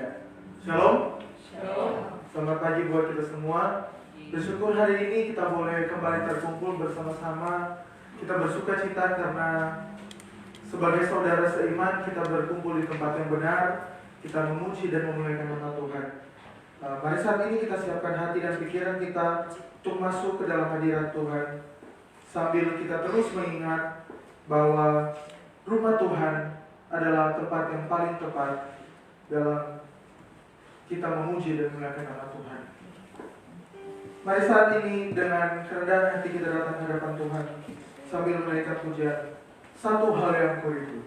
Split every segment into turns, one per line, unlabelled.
Ya. Shalom.
Shalom.
Selamat pagi buat kita semua. Bersyukur hari ini kita boleh kembali terkumpul bersama-sama. Kita bersuka cita karena sebagai saudara seiman kita berkumpul di tempat yang benar. Kita memuji dan memuliakan nama Tuhan. Mari saat ini kita siapkan hati dan pikiran kita untuk masuk ke dalam hadirat Tuhan. Sambil kita terus mengingat bahwa rumah Tuhan adalah tempat yang paling tepat dalam kita memuji dan memuliakan nama Tuhan. Mari saat ini dengan kerendahan hati kita datang ke hadapan Tuhan sambil menaikkan pujian. Satu hal yang kurindu.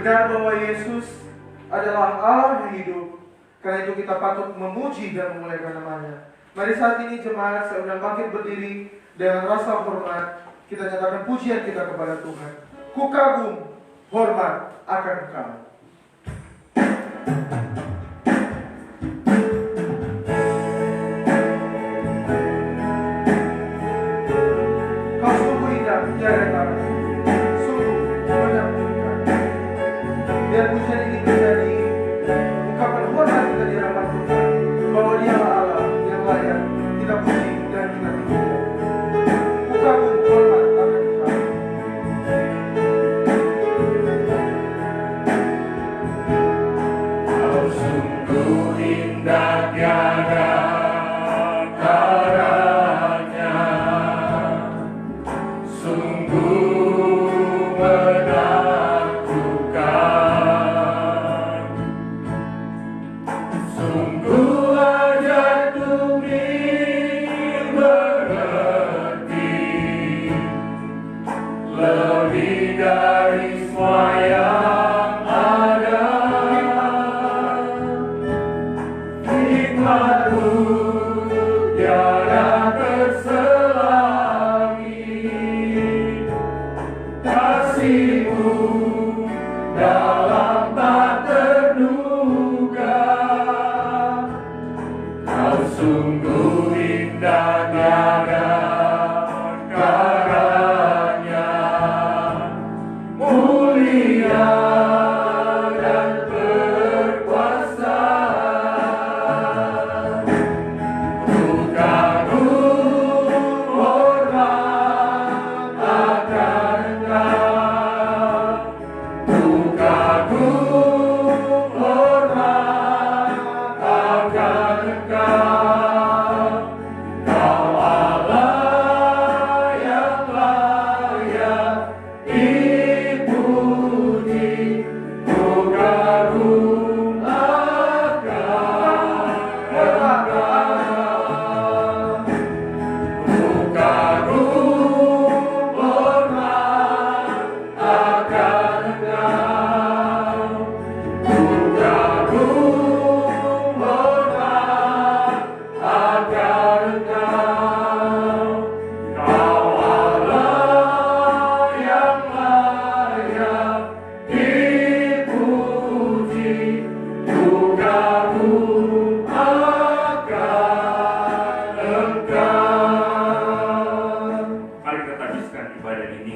Benar bahwa Yesus adalah Allah yang hidup. Karena itu kita patut memuji dan memuliakan namanya. Mari saat ini jemaat saya undang bangkit berdiri dengan rasa hormat. Kita nyatakan pujian kita kepada Tuhan. Ku kagum hormat akan Engkau. Kau sungguh indah, tiada tara. Sungguh menakjubkan. Biar pujian ini menjadi ungkapan hormat kita di hadapan Tuhan bahwa Dia Allah
tiada taranya, sungguh menakjubkan, sungguh aja bumi berhenti, lebih dari semua yang ada. Hikmatmu tiada terselangi, kasihmu dalam tak terduga. Kau sungguh indah tiada karanya, mulia dan berkuasa. Ku kagum hormat akan Engkau, ku kagum hormat akan Engkau. Kau Allah yang layak dipuji, ku kagum akan Engkau, ku kagum hormat akan Engkau, ku kagum hormat akan Engkau. Kau Allah yang layak dipuji, ku kagum akan Engkau. Mari kita habiskan ibadah ini.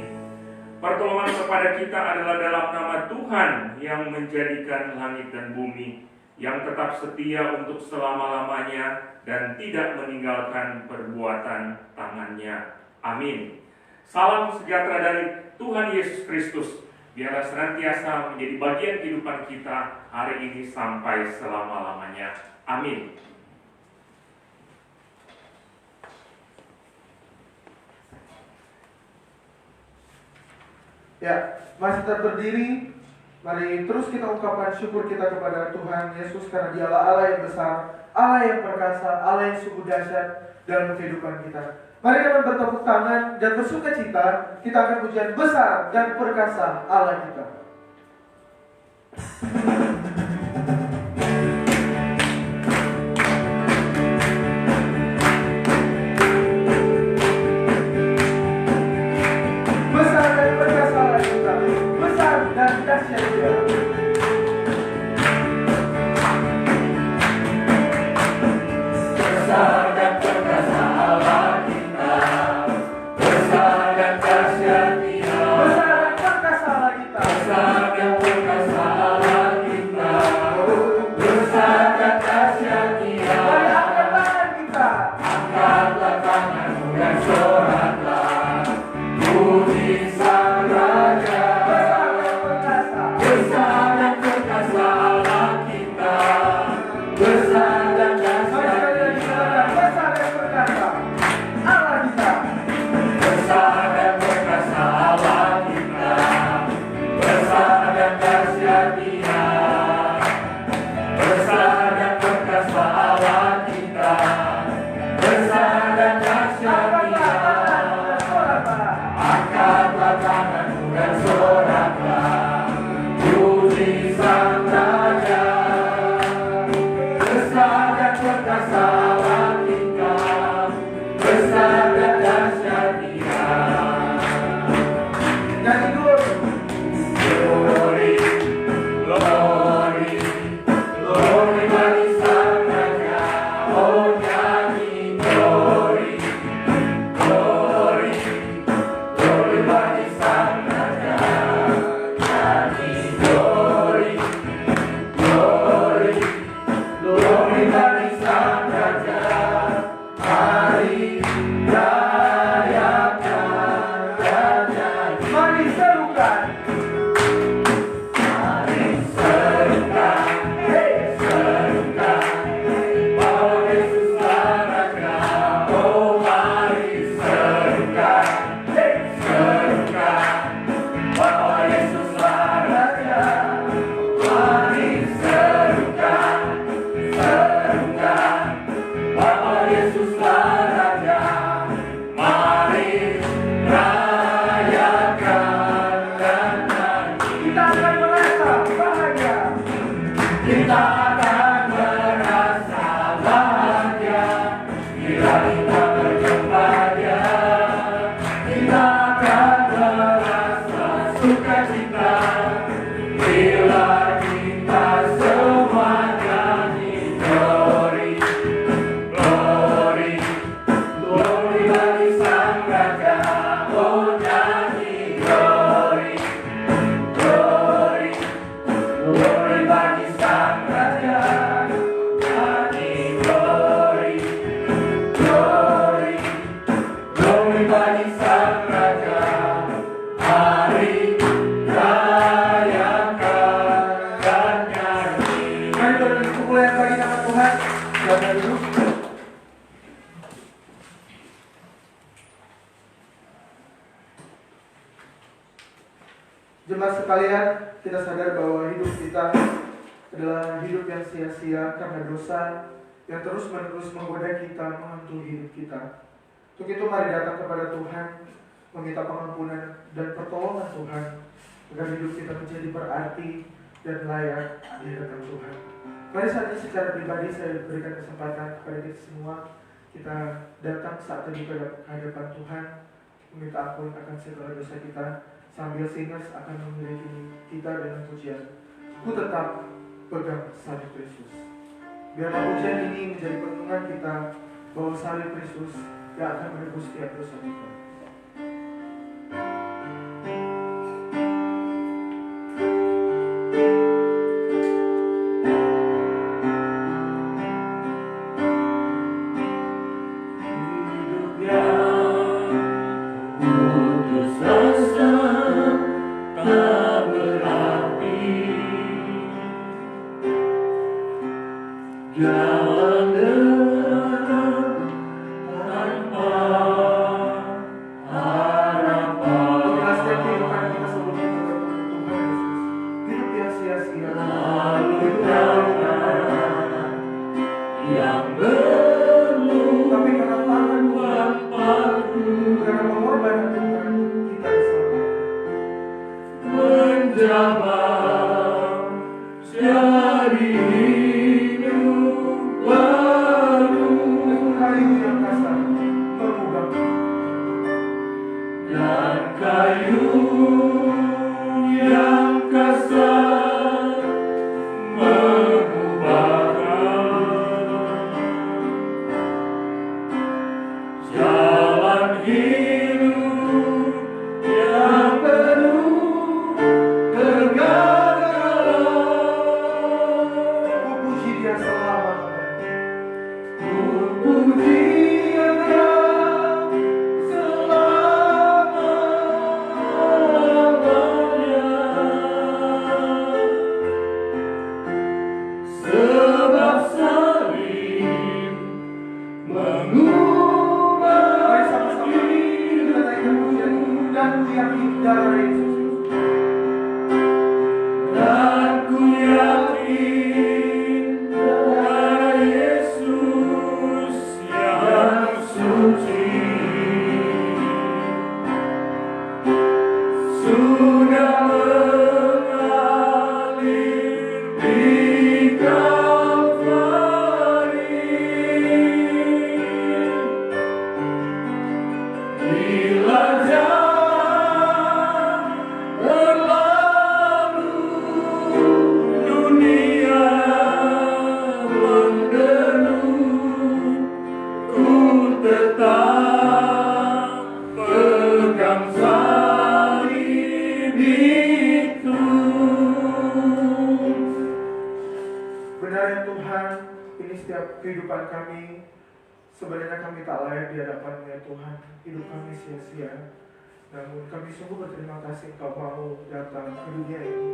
Pertolongan kepada kita adalah dalam nama Tuhan yang menjadikan langit dan bumi, yang tetap setia untuk selama-lamanya dan tidak meninggalkan perbuatan tangannya. Amin. Salam sejahtera dari Tuhan Yesus Kristus. Biarlah senantiasa menjadi bagian kehidupan kita hari ini sampai selama-lamanya. Amin.
Ya, masih tetap berdiri. Mari terus kita ungkapkan syukur kita kepada Tuhan Yesus karena Dialah Allah yang besar, Allah yang perkasa, Allah yang sungguh dahsyat dalam kehidupan kita. Mari kita bertepuk tangan dan bersuka cita. Kita akan pujian besar dan perkasa Allah kita. Besar dan perkasa Allah kita, besar dan dahsyat Dia.
Besar dan perkasa Allah kita, besar dan dahsyat Dia.
Besar dan perkasa Allah kita.
Besar dan perkasa Allah
duduk. Jemaat sekalian, kita sadar bahwa hidup kita adalah hidup yang sia-sia karena dosa yang terus-menerus menggoda kita, menghantui hidup kita. Untuk itu mari datang kepada Tuhan, meminta pengampunan dan pertolongan Tuhan, agar hidup kita menjadi berarti dan layak di hadapan Tuhan. Mari saat ini secara pribadi saya berikan kesempatan kepada kita semua, kita datang saat ini ke hadapan Tuhan, meminta ampun akan segala dosa kita, sambil singers akan memiliki kita dengan pujian, ku tetap pegang salib Kristus. Biarlah pujian ini menjadi perenungan kita bahwa salib Kristus yang akan menebus setiap dosa kita. Kehidupan kami sebenarnya kami tak layak di hadapan-Mu ya Tuhan. Hidup kami sia-sia. Namun kami sungguh berterima kasih Engkau mau datang ke dunia ini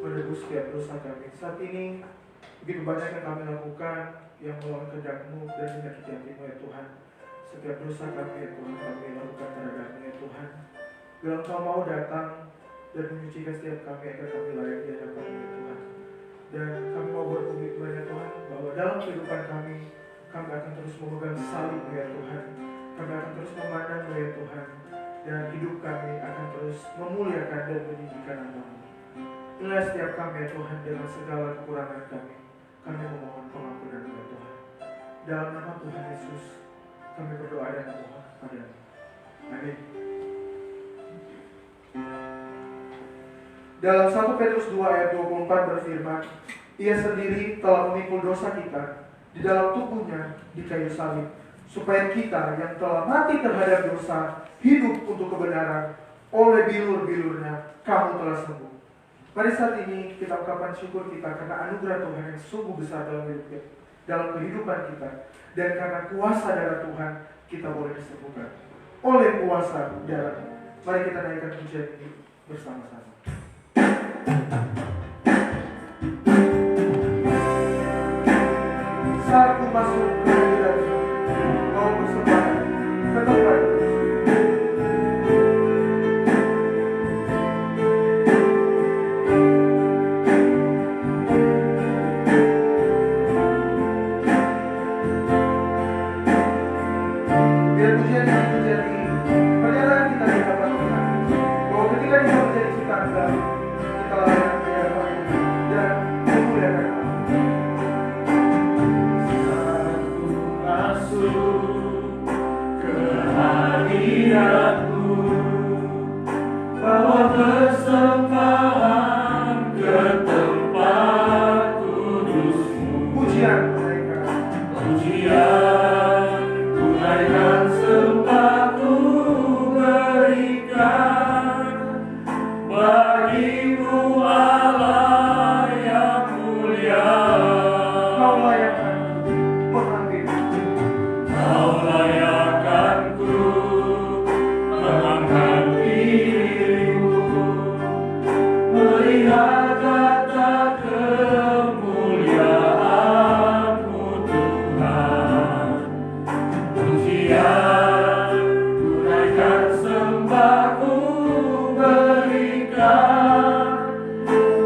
menebus setiap dosa kami. Saat ini begitu banyak yang kami lakukan yang melawan kehendak-Mu dan menyakiti hati-Mu ya Tuhan. Setiap dosa kami ya Tuhan kami lakukan terhadap-Mu ya Tuhan. Bila Engkau mau datang dan menyucikan setiap kami agar kami layak di hadapan-Mu ya Tuhan. Dan kami mau berkomitmen ya Tuhan bahwa dalam kehidupan kami akan terus memegang salib ya Tuhan. Kami akan terus memandang ya Tuhan. Dan hidup kami akan terus memuliakan dan meninggikan nama-Mu. Inilah setiap kami ya Tuhan dengan segala kekurangan kami. Kami memohon pengampunan ya Tuhan. Dalam nama Tuhan Yesus kami berdoa dan memohon kepada-Mu. Amin. Dalam 1 Petrus 2 ayat 24 berfirman, Ia sendiri telah memikul dosa kita di dalam tubuhnya di kayu salib, supaya kita yang telah mati terhadap dosa hidup untuk kebenaran. Oleh bilur-bilurnya kamu telah sembuh. Pada saat ini kita ucapkan syukur kita karena anugerah Tuhan yang sungguh besar dalam kehidupan kita, dan karena kuasa darah Tuhan kita boleh disembuhkan. Oleh kuasa darah, mari kita naikkan pujian ini bersama-sama. Saat ku masuk
masuk ke hadirat-Mu, bawa persembahan ke tempat kudus-Mu.
Pujian mereka,
pujian tunaikan sembahku berikan bagi-Mu Allah yang mulia.
Kau layakkan mengambil,
Kau layakkanku mengangkat diriku, melihat tata kemuliaan-Mu Tuhan. Pujian tunaikan sembahku berikan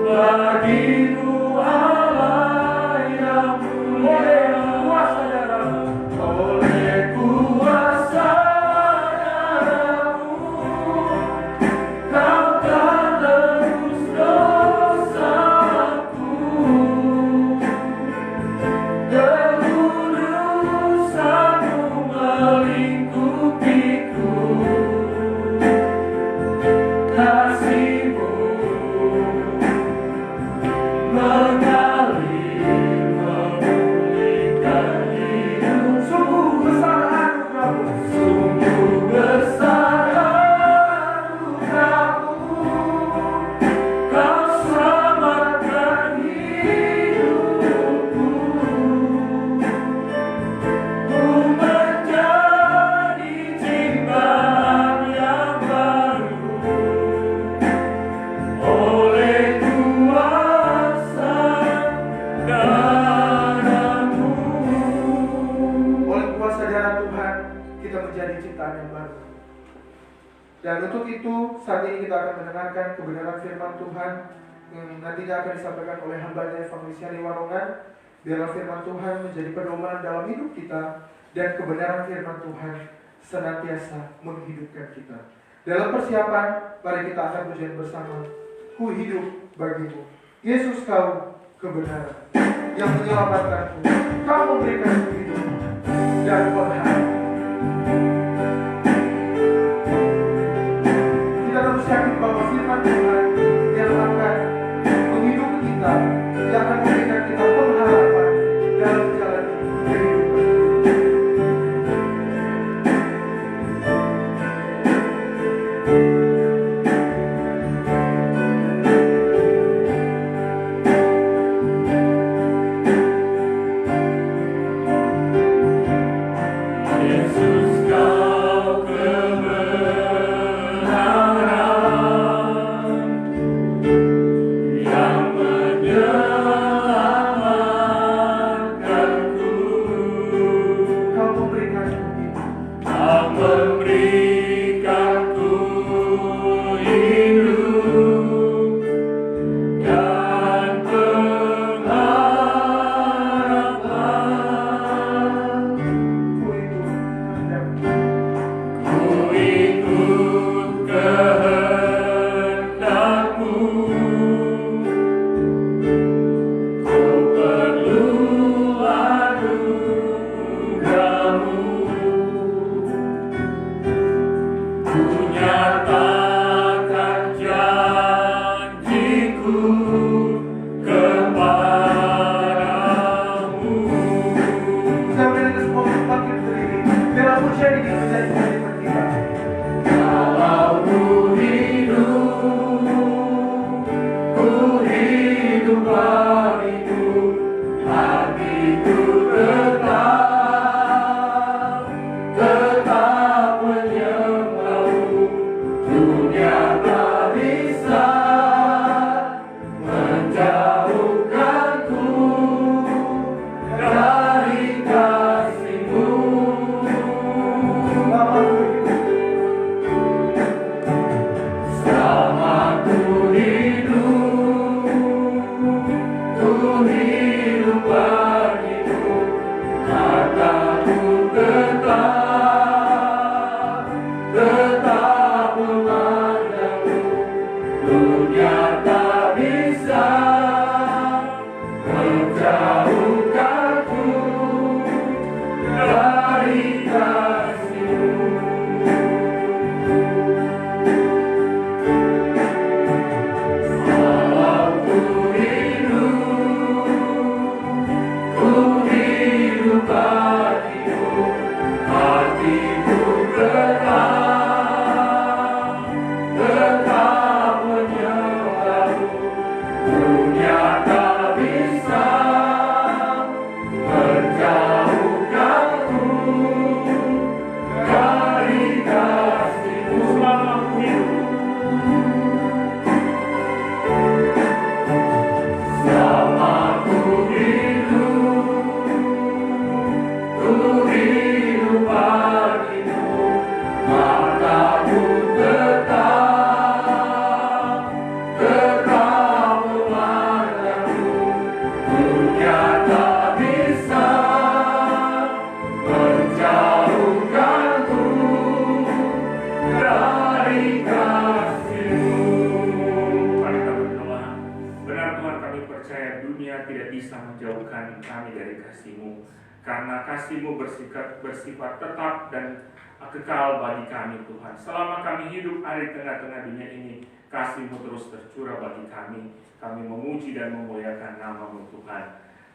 bagi-Mu Allah yang mulia.
oleh kuasa darah-Mu,
Oleh kuasa darah-Mu, Kau telah tebus dosaku. Kekudusan-Mu melingkupiku, kasih-Mu mengalir memulihkan hidup.
sungguh besar anugerah-Mu,
Sungguh besar anugerah-Mu, Kau selamatkan hidupku. Ku menjadi ciptaan yang baru oleh kuasa darah-Mu.
oleh kuasa darah Tuhan kita menjadi ciptaan yang baru. Dan untuk itu saat ini kita akan mendengarkan kebenaran firman Tuhan yang nantinya akan disampaikan oleh hambanya Evangelis Yani Warongan. Biarlah firman Tuhan menjadi pedoman dalam hidup kita dan kebenaran firman Tuhan senantiasa menghidupkan kita. Dalam persiapan, mari kita akan pujian bersama. Ku hidup bagimu, Yesus Kau kebenaran yang menyelamatkanku. Kau memberikan hidup dan pengharapan. Kita harus yakin bahwa firman Tuhan yang akan menghidupi kita, yang akan memberikan kita pengharapan dalam menjalani kehidupan.
Yesus Kau kebenaran yang menyelamatkanku.
Kau memberikan hidup
Kau memberikanku hidup dan pengharapan.
ku ikut
Ku ikut
kehendak-Mu.
kehendak-Mu. Ku perlu anugerah-Mu. Ku nyatakan janjiku kepadamu.
Sampai kita semua bangkit berdiri. Biarlah pujian ini menjadi komitmen kita.
Kalau ku hidup bagimu, hatiku tetap menyembah-Mu. Dunia tak bisa menjauhkanku dari kasih-Mu. karena kasih-Mu bersifat tetap dan kekal bagi kami Tuhan. Selama kami hidup ada di tengah-tengah dunia ini, kasih-Mu terus tercurah bagi kami. Kami memuji dan memuliakan nama-Mu Tuhan.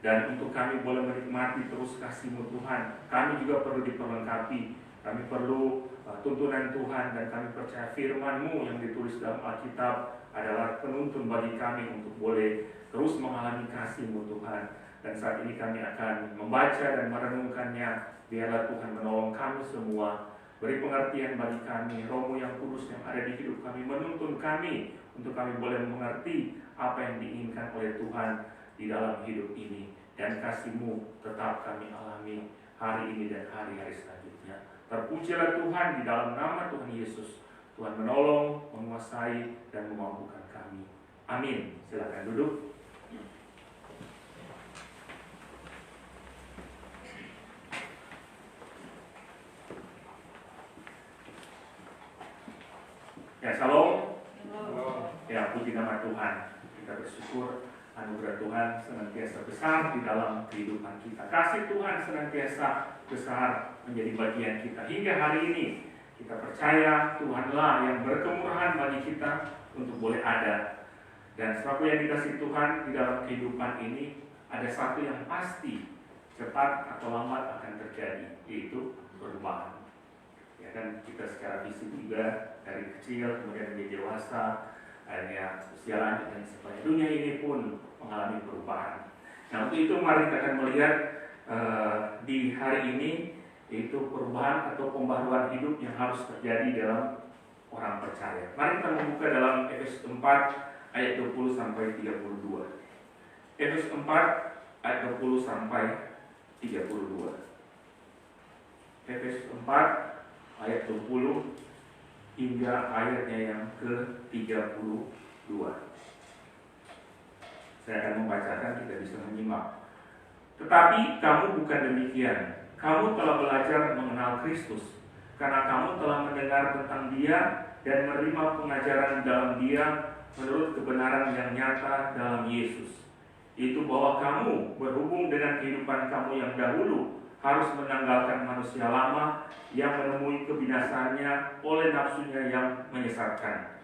Dan untuk kami boleh menikmati terus kasih-Mu Tuhan, kami juga perlu diperlengkapi. Kami perlu tuntunan Tuhan, dan kami percaya firman-Mu yang ditulis dalam Alkitab adalah penuntun bagi kami untuk boleh terus mengalami kasih-Mu Tuhan. Dan saat ini kami akan membaca dan merenungkannya. Biarlah Tuhan menolong kami semua, beri pengertian bagi kami. Roh-Mu yang kudus yang ada di hidup kami menuntun kami untuk kami boleh mengerti apa yang diinginkan oleh Tuhan di dalam hidup ini. Dan kasih-Mu tetap kami alami hari ini dan hari-hari selanjutnya. Terpujilah Tuhan di dalam nama Tuhan Yesus. Tuhan menolong, menguasai, dan memampukan kami. Amin. Silakan duduk. Ya, shalom. Ya, puji nama Tuhan. Kita bersyukur anugerah Tuhan senantiasa besar di dalam kehidupan kita. Kasih Tuhan senantiasa besar menjadi bagian kita. Hingga hari ini kita percaya Tuhanlah yang berkemurahan bagi kita untuk boleh ada. Dan sesuatu yang dikasih Tuhan di dalam kehidupan ini, ada satu yang pasti cepat atau lambat akan terjadi, yaitu perubahan. Ya kan, kita secara fisik juga dari kecil kemudian menjadi dewasa, akhirnya usia lanjut dan sebagainya. Dunia ini pun mengalami perubahan. Nah, untuk itu mari kita akan melihat di hari ini, yaitu perubahan atau pembaharuan hidup yang harus terjadi dalam orang percaya. Mari kita membuka dalam Efesus 4 ayat 20 sampai 32. Efesus 4 ayat 20 sampai 32. Efesus 4 ayat 20 hingga ayatnya yang ke-32. Saya akan membacakan, kita bisa menyimak. Tetapi kamu bukan demikian. Kamu telah belajar mengenal Kristus, karena kamu telah mendengar tentang Dia dan menerima pengajaran dalam Dia menurut kebenaran yang nyata dalam Yesus. Itu bahwa kamu berhubung dengan kehidupan kamu yang dahulu harus menanggalkan manusia lama yang menemui kebinasaannya oleh nafsunya yang menyesatkan.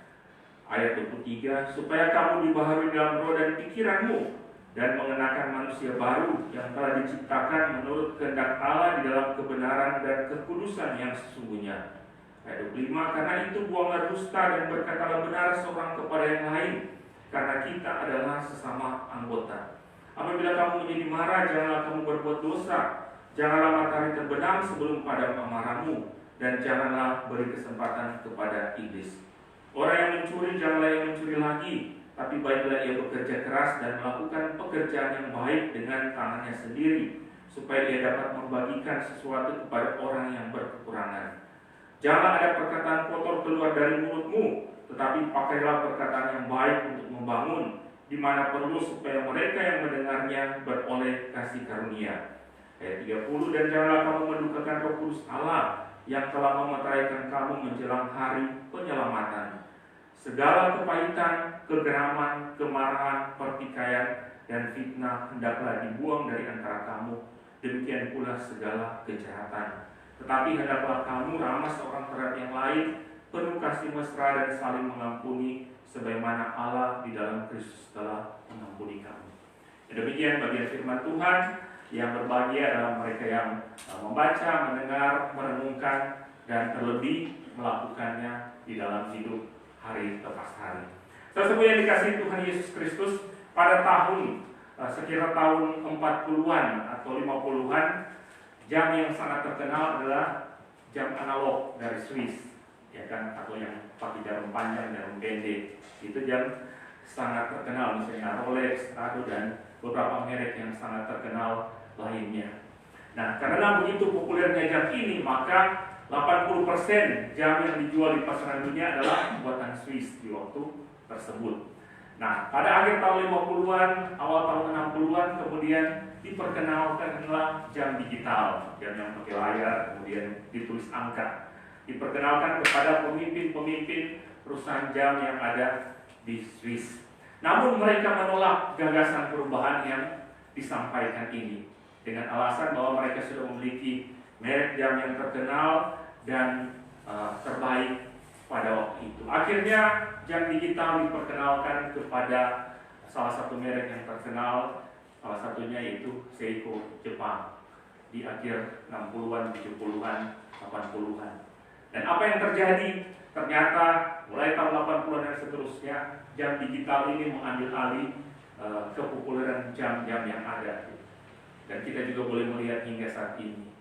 Ayat 23, supaya kamu dibaharui dalam roh dan pikiranmu, dan mengenakan manusia baru yang telah diciptakan menurut kehendak Allah di dalam kebenaran dan kekudusan yang sesungguhnya. Ayat 25, karena itu buanglah dusta dan berkatalah benar seorang kepada yang lain, karena kita adalah sesama anggota. Apabila kamu menjadi marah, janganlah kamu berbuat dosa. Janganlah matahari terbenam sebelum padam amarahmu, dan janganlah beri kesempatan kepada iblis. Orang yang mencuri, janganlah yang mencuri lagi, tapi baiklah ia bekerja keras dan melakukan pekerjaan yang baik dengan tangannya sendiri, supaya dia dapat membagikan sesuatu kepada orang yang berkekurangan. Janganlah ada perkataan kotor keluar dari mulutmu, tetapi pakailah perkataan yang baik untuk membangun, di mana perlu, supaya mereka yang mendengarnya beroleh kasih karunia. Ayat 30, dan janganlah kamu mendukakan Roh Kudus Allah yang telah memeteraikan kamu menjelang hari penyelamatan. Segala kepahitan, kegeraman, kemarahan, pertikaian, dan fitnah hendaklah dibuang dari antara kamu. Demikian pula segala kejahatan. Tetapi hendaklah kamu ramah seorang terhadap yang lain, penuh kasih mesra dan saling mengampuni, sebagaimana Allah di dalam Kristus telah mengampuni kamu. Demikian bagian firman Tuhan. Yang berbahagia adalah mereka yang membaca, mendengar, merenungkan, dan terlebih melakukannya di dalam hidup hari lepas hari. Sesuatu yang dikasihi Tuhan Yesus Kristus, pada tahun sekira tahun 40-an atau 50-an, jam yang sangat terkenal adalah jam analog dari Swiss, ya kan, atau yang pakai jarum panjang, jarum pendek. Itu jam sangat terkenal, misalnya Rolex, Rado, dan beberapa merek yang sangat terkenal lainnya. Nah, karena begitu populernya jam ini, maka 80% jam yang dijual di pasaran dunia adalah buatan Swiss di waktu tersebut. Nah, pada akhir tahun 50-an, awal tahun 60-an, kemudian diperkenalkanlah jam digital, jam yang pakai layar, kemudian ditulis angka. Diperkenalkan kepada pemimpin-pemimpin perusahaan jam yang ada di Swiss. Namun mereka menolak gagasan perubahan yang disampaikan ini. dengan alasan bahwa mereka sudah memiliki merek jam yang terkenal dan terbaik pada waktu itu. Akhirnya jam digital diperkenalkan kepada salah satu merek yang terkenal, salah satunya yaitu Seiko Jepang di akhir 60-an, 70-an, 80-an. Dan apa yang terjadi? Ternyata mulai tahun 80-an dan seterusnya, jam digital ini mengambil alih kepopuleran jam-jam yang ada. Dan kita juga boleh melihat hingga saat ini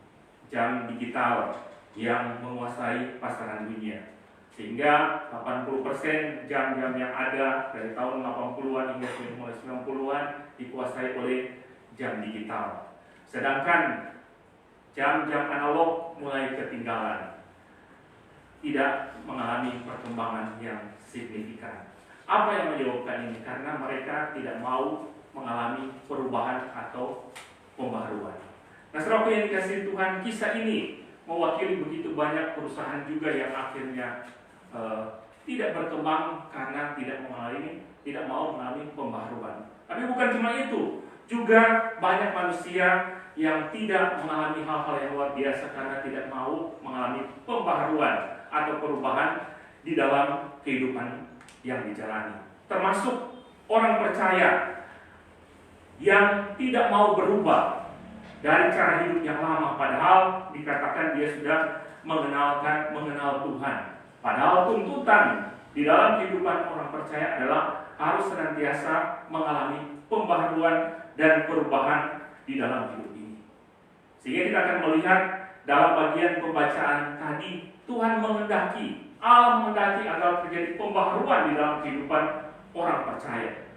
jam digital yang menguasai pasaran dunia, sehingga 80% jam-jam yang ada dari tahun 80-an hingga mulai 90-an dikuasai oleh jam digital, sedangkan jam-jam analog mulai ketinggalan, tidak mengalami perkembangan yang signifikan. Apa yang menyebabkan ini? Karena mereka tidak mau mengalami perubahan atau pembaharuan. Nah, saudaraku yang dikasihi Tuhan, kisah ini mewakili begitu banyak perusahaan juga yang akhirnya tidak berkembang karena tidak mau mengalami pembaharuan. Tapi bukan cuma itu, juga banyak manusia yang tidak mengalami hal-hal yang luar biasa karena tidak mau mengalami pembaharuan atau perubahan di dalam kehidupan yang dijalani. Termasuk orang percaya yang tidak mau berubah dari cara hidup yang lama, padahal dikatakan dia sudah mengenal Tuhan. Padahal tuntutan di dalam kehidupan orang percaya adalah harus senantiasa mengalami pembaharuan dan perubahan di dalam hidup ini. Sehingga kita akan melihat dalam bagian pembacaan tadi, Tuhan menghendaki, Allah menghendaki agar terjadi pembaharuan di dalam kehidupan orang percaya.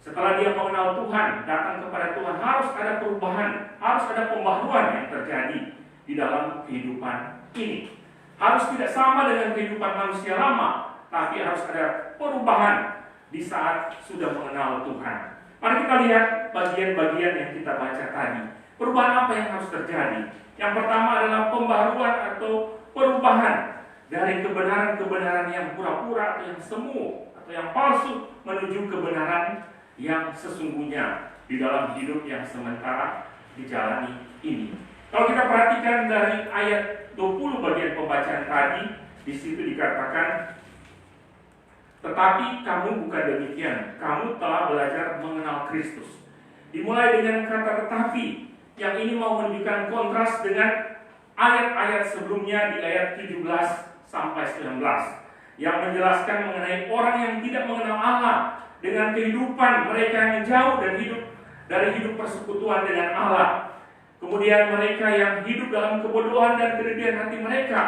Setelah dia mengenal Tuhan, datang kepada Tuhan, harus ada perubahan, harus ada pembaharuan yang terjadi di dalam kehidupan ini. Harus tidak sama dengan kehidupan manusia lama, tapi harus ada perubahan di saat sudah mengenal Tuhan. Mari kita lihat bagian-bagian yang kita baca tadi. Perubahan apa yang harus terjadi? Yang pertama adalah pembaharuan atau perubahan dari kebenaran-kebenaran yang pura-pura atau yang semu atau yang palsu menuju kebenaran yang sesungguhnya di dalam hidup yang sementara dijalani ini. Kalau kita perhatikan dari ayat 20 bagian pembacaan tadi, di situ dikatakan, tetapi kamu bukan demikian, kamu telah belajar mengenal Kristus. Dimulai dengan kata tetapi, yang ini mau menunjukkan kontras dengan ayat-ayat sebelumnya di ayat 17 sampai 19 yang menjelaskan mengenai orang yang tidak mengenal Allah dengan kehidupan mereka yang jauh dan dari hidup persekutuan dengan Allah. Kemudian mereka yang hidup dalam kebodohan dan kerendahan hati mereka.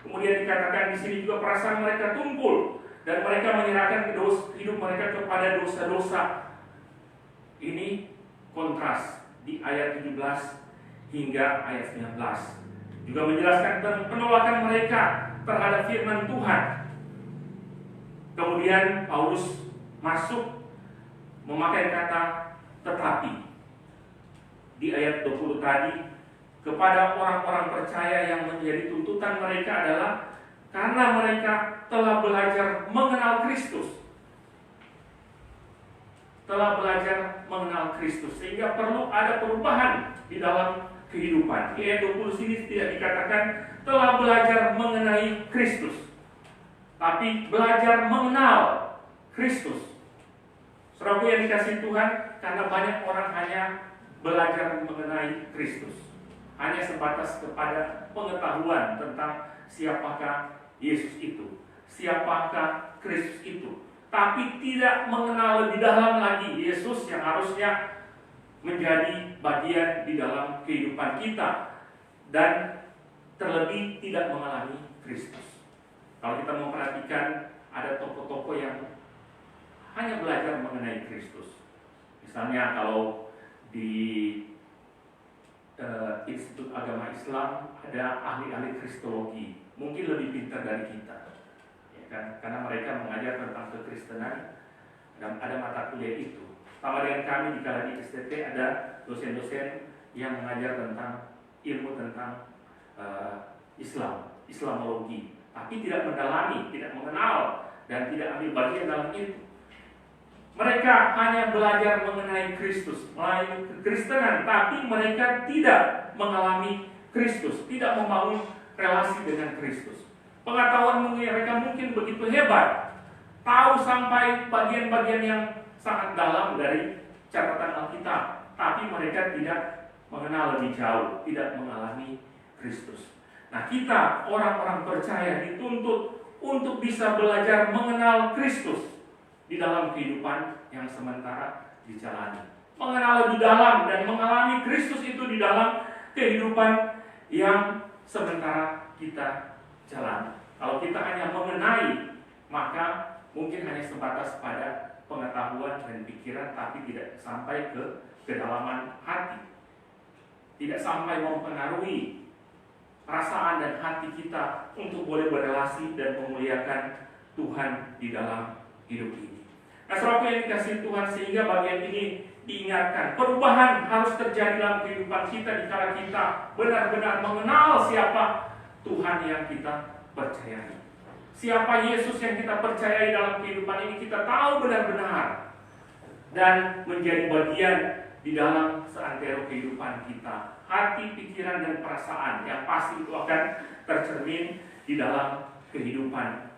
Kemudian dikatakan di sini juga perasaan mereka tumpul dan mereka menyerahkan hidup mereka kepada dosa-dosa. Ini kontras di ayat 17 hingga ayat 19. Juga menjelaskan tentang penolakan mereka terhadap firman Tuhan. Kemudian Paulus masuk memakai kata tetapi di ayat 20 tadi kepada orang-orang percaya yang menjadi tuntutan mereka adalah karena mereka telah belajar mengenal Kristus. Telah belajar mengenal Kristus sehingga perlu ada perubahan di dalam kehidupan. Di ayat 20 sini tidak dikatakan telah belajar mengenai Kristus, tapi belajar mengenal Kristus. Saudaraku yang dikasihi Tuhan, karena banyak orang hanya belajar mengenai Kristus, hanya sebatas kepada pengetahuan tentang siapakah Yesus itu, siapakah Kristus itu, tapi tidak mengenal lebih dalam lagi Yesus yang harusnya menjadi bagian di dalam kehidupan kita, dan terlebih tidak mengalami Kristus. Kalau kita memperhatikan, ada tokoh-tokoh yang hanya belajar mengenai Kristus. Misalnya kalau di Institut Agama Islam ada ahli-ahli Kristologi, mungkin lebih pintar dari kita, ya kan? Karena mereka mengajar tentang kekristenan dan ada mata kuliah itu. Sama dengan kami di kala di STT ada dosen-dosen yang mengajar tentang ilmu tentang Islamologi, tapi tidak mendalami, tidak mengenal dan tidak ambil bagian dalam itu. Mereka hanya belajar mengenai Kristus, melalui kekristenan, tapi mereka tidak mengalami Kristus, tidak membangun relasi dengan Kristus. Pengetahuan mereka mungkin begitu hebat, tahu sampai bagian-bagian yang sangat dalam dari catatan Alkitab, tapi mereka tidak mengenal lebih jauh, tidak mengalami Kristus. Nah, kita orang-orang percaya dituntut untuk bisa belajar mengenal Kristus di dalam kehidupan yang sementara dijalani. Mengenal lebih dalam dan mengalami Kristus itu di dalam kehidupan yang sementara kita jalani. Kalau kita hanya mengenai, maka mungkin hanya sebatas pada pengetahuan dan pikiran, tapi tidak sampai ke kedalaman hati. Tidak sampai mempengaruhi perasaan dan hati kita untuk boleh berelasi dan memuliakan Tuhan di dalam hidup ini. Nah, saudaraku yang dikasihi Tuhan, sehingga bagian ini diingatkan, perubahan harus terjadi dalam kehidupan kita dikala kita benar-benar mengenal siapa Tuhan yang kita percayai. Siapa Yesus yang kita percayai dalam kehidupan ini, kita tahu benar-benar dan menjadi bagian di dalam seantero kehidupan kita. Hati, pikiran, dan perasaan yang pasti itu akan tercermin di dalam kehidupan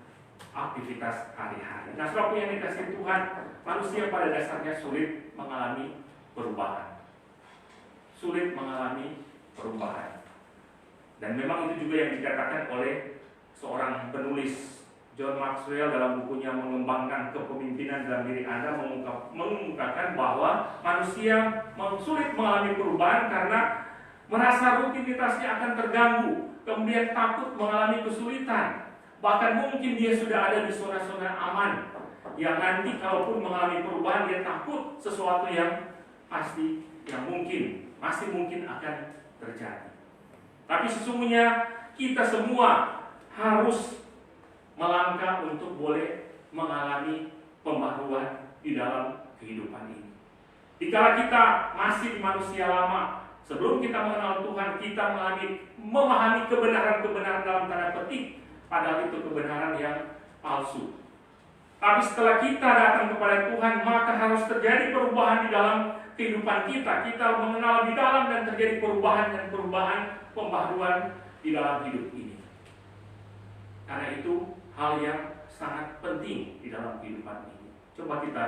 aktivitas hari-hari. Nah, saudaraku yang dikasihi Tuhan, manusia pada dasarnya sulit mengalami perubahan. Sulit mengalami perubahan. Dan memang itu juga yang dikatakan oleh seorang penulis, John Maxwell, dalam bukunya Mengembangkan Kepemimpinan dalam Diri Anda, mengungkapkan bahwa manusia sulit mengalami perubahan karena merasa rutinitasnya akan terganggu, kemudian takut mengalami kesulitan. Bahkan mungkin dia sudah ada di zona-zona aman, yang nanti kalaupun mengalami perubahan, dia takut sesuatu yang pasti, yang masih mungkin akan terjadi. Tapi sesungguhnya kita semua harus melangkah untuk boleh mengalami pembaruan di dalam kehidupan ini. Dikala kita masih di manusia lama, sebelum kita mengenal Tuhan, kita memahami kebenaran-kebenaran dalam tanda petik, padahal itu kebenaran yang palsu. Tapi setelah kita datang kepada Tuhan, maka harus terjadi perubahan di dalam kehidupan kita. Kita mengenal di dalam dan terjadi perubahan dan pembaharuan di dalam hidup ini. Karena itu hal yang sangat penting di dalam kehidupan ini. Coba kita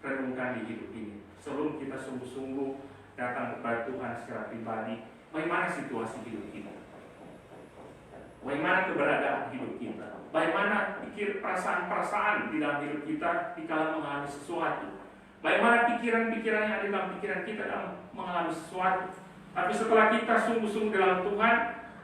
renungkan di hidup ini. Sebelum kita sungguh-sungguh datang kepada Tuhan secara pribadi, bagaimana situasi hidup kita? Bagaimana keberadaan hidup kita? Bagaimana perasaan-perasaan di dalam hidup kita dikala mengalami sesuatu? Bagaimana pikiran-pikiran yang ada dalam pikiran kita dalam mengalami sesuatu? Tapi setelah kita sungguh-sungguh dalam Tuhan,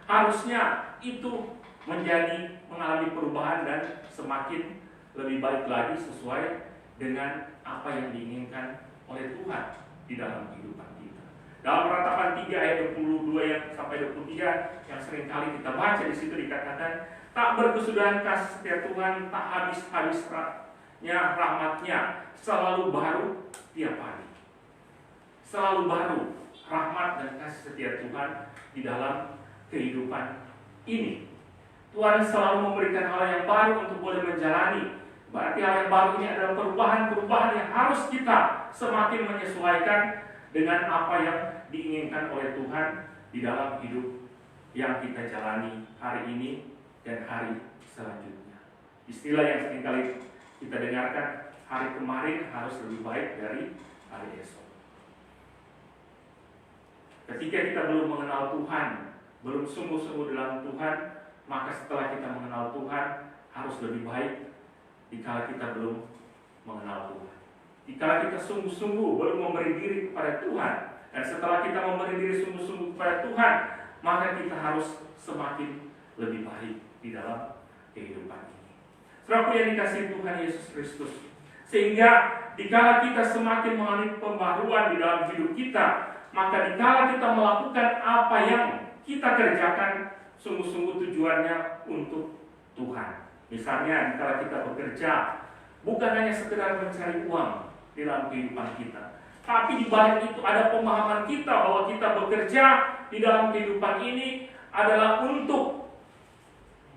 harusnya itu menjadi mengalami perubahan dan semakin lebih baik lagi sesuai dengan apa yang diinginkan oleh Tuhan di dalam kehidupan kita. Dalam Ratapan 3 ayat 22 yang sampai 23 yang sering kali kita baca, di situ dikatakan, tak berkesudahan kasih setia Tuhan, tak habis-habisnya rahmatnya, selalu baru tiap hari. Selalu baru rahmat dan kasih setia Tuhan di dalam kehidupan ini. Tuhan selalu memberikan hal yang baru untuk boleh menjalani. Berarti hal yang baru ini adalah perubahan-perubahan yang harus kita semakin menyesuaikan dengan apa yang diinginkan oleh Tuhan di dalam hidup yang kita jalani hari ini dan hari selanjutnya. Istilah yang seringkali kita dengarkan, hari kemarin harus lebih baik dari hari esok. Ketika kita belum mengenal Tuhan, belum sungguh-sungguh dalam Tuhan, maka setelah kita mengenal Tuhan harus lebih baik dikala kita belum mengenal Tuhan. Dikala kita sungguh-sungguh belum memberi diri kepada Tuhan, dan setelah kita memberi diri sungguh-sungguh kepada Tuhan, maka kita harus semakin lebih baik di dalam kehidupan ini. Saudaraku yang dikasihi Tuhan Yesus Kristus, sehingga dikala kita semakin mengalami pembaruan di dalam hidup kita, maka dikala kita melakukan apa yang kita kerjakan, sungguh-sungguh tujuannya untuk Tuhan. Misalnya dikala kita bekerja, bukan hanya sekedar mencari uang di dalam kehidupan kita, tapi di balik itu ada pemahaman kita bahwa kita bekerja di dalam kehidupan ini adalah untuk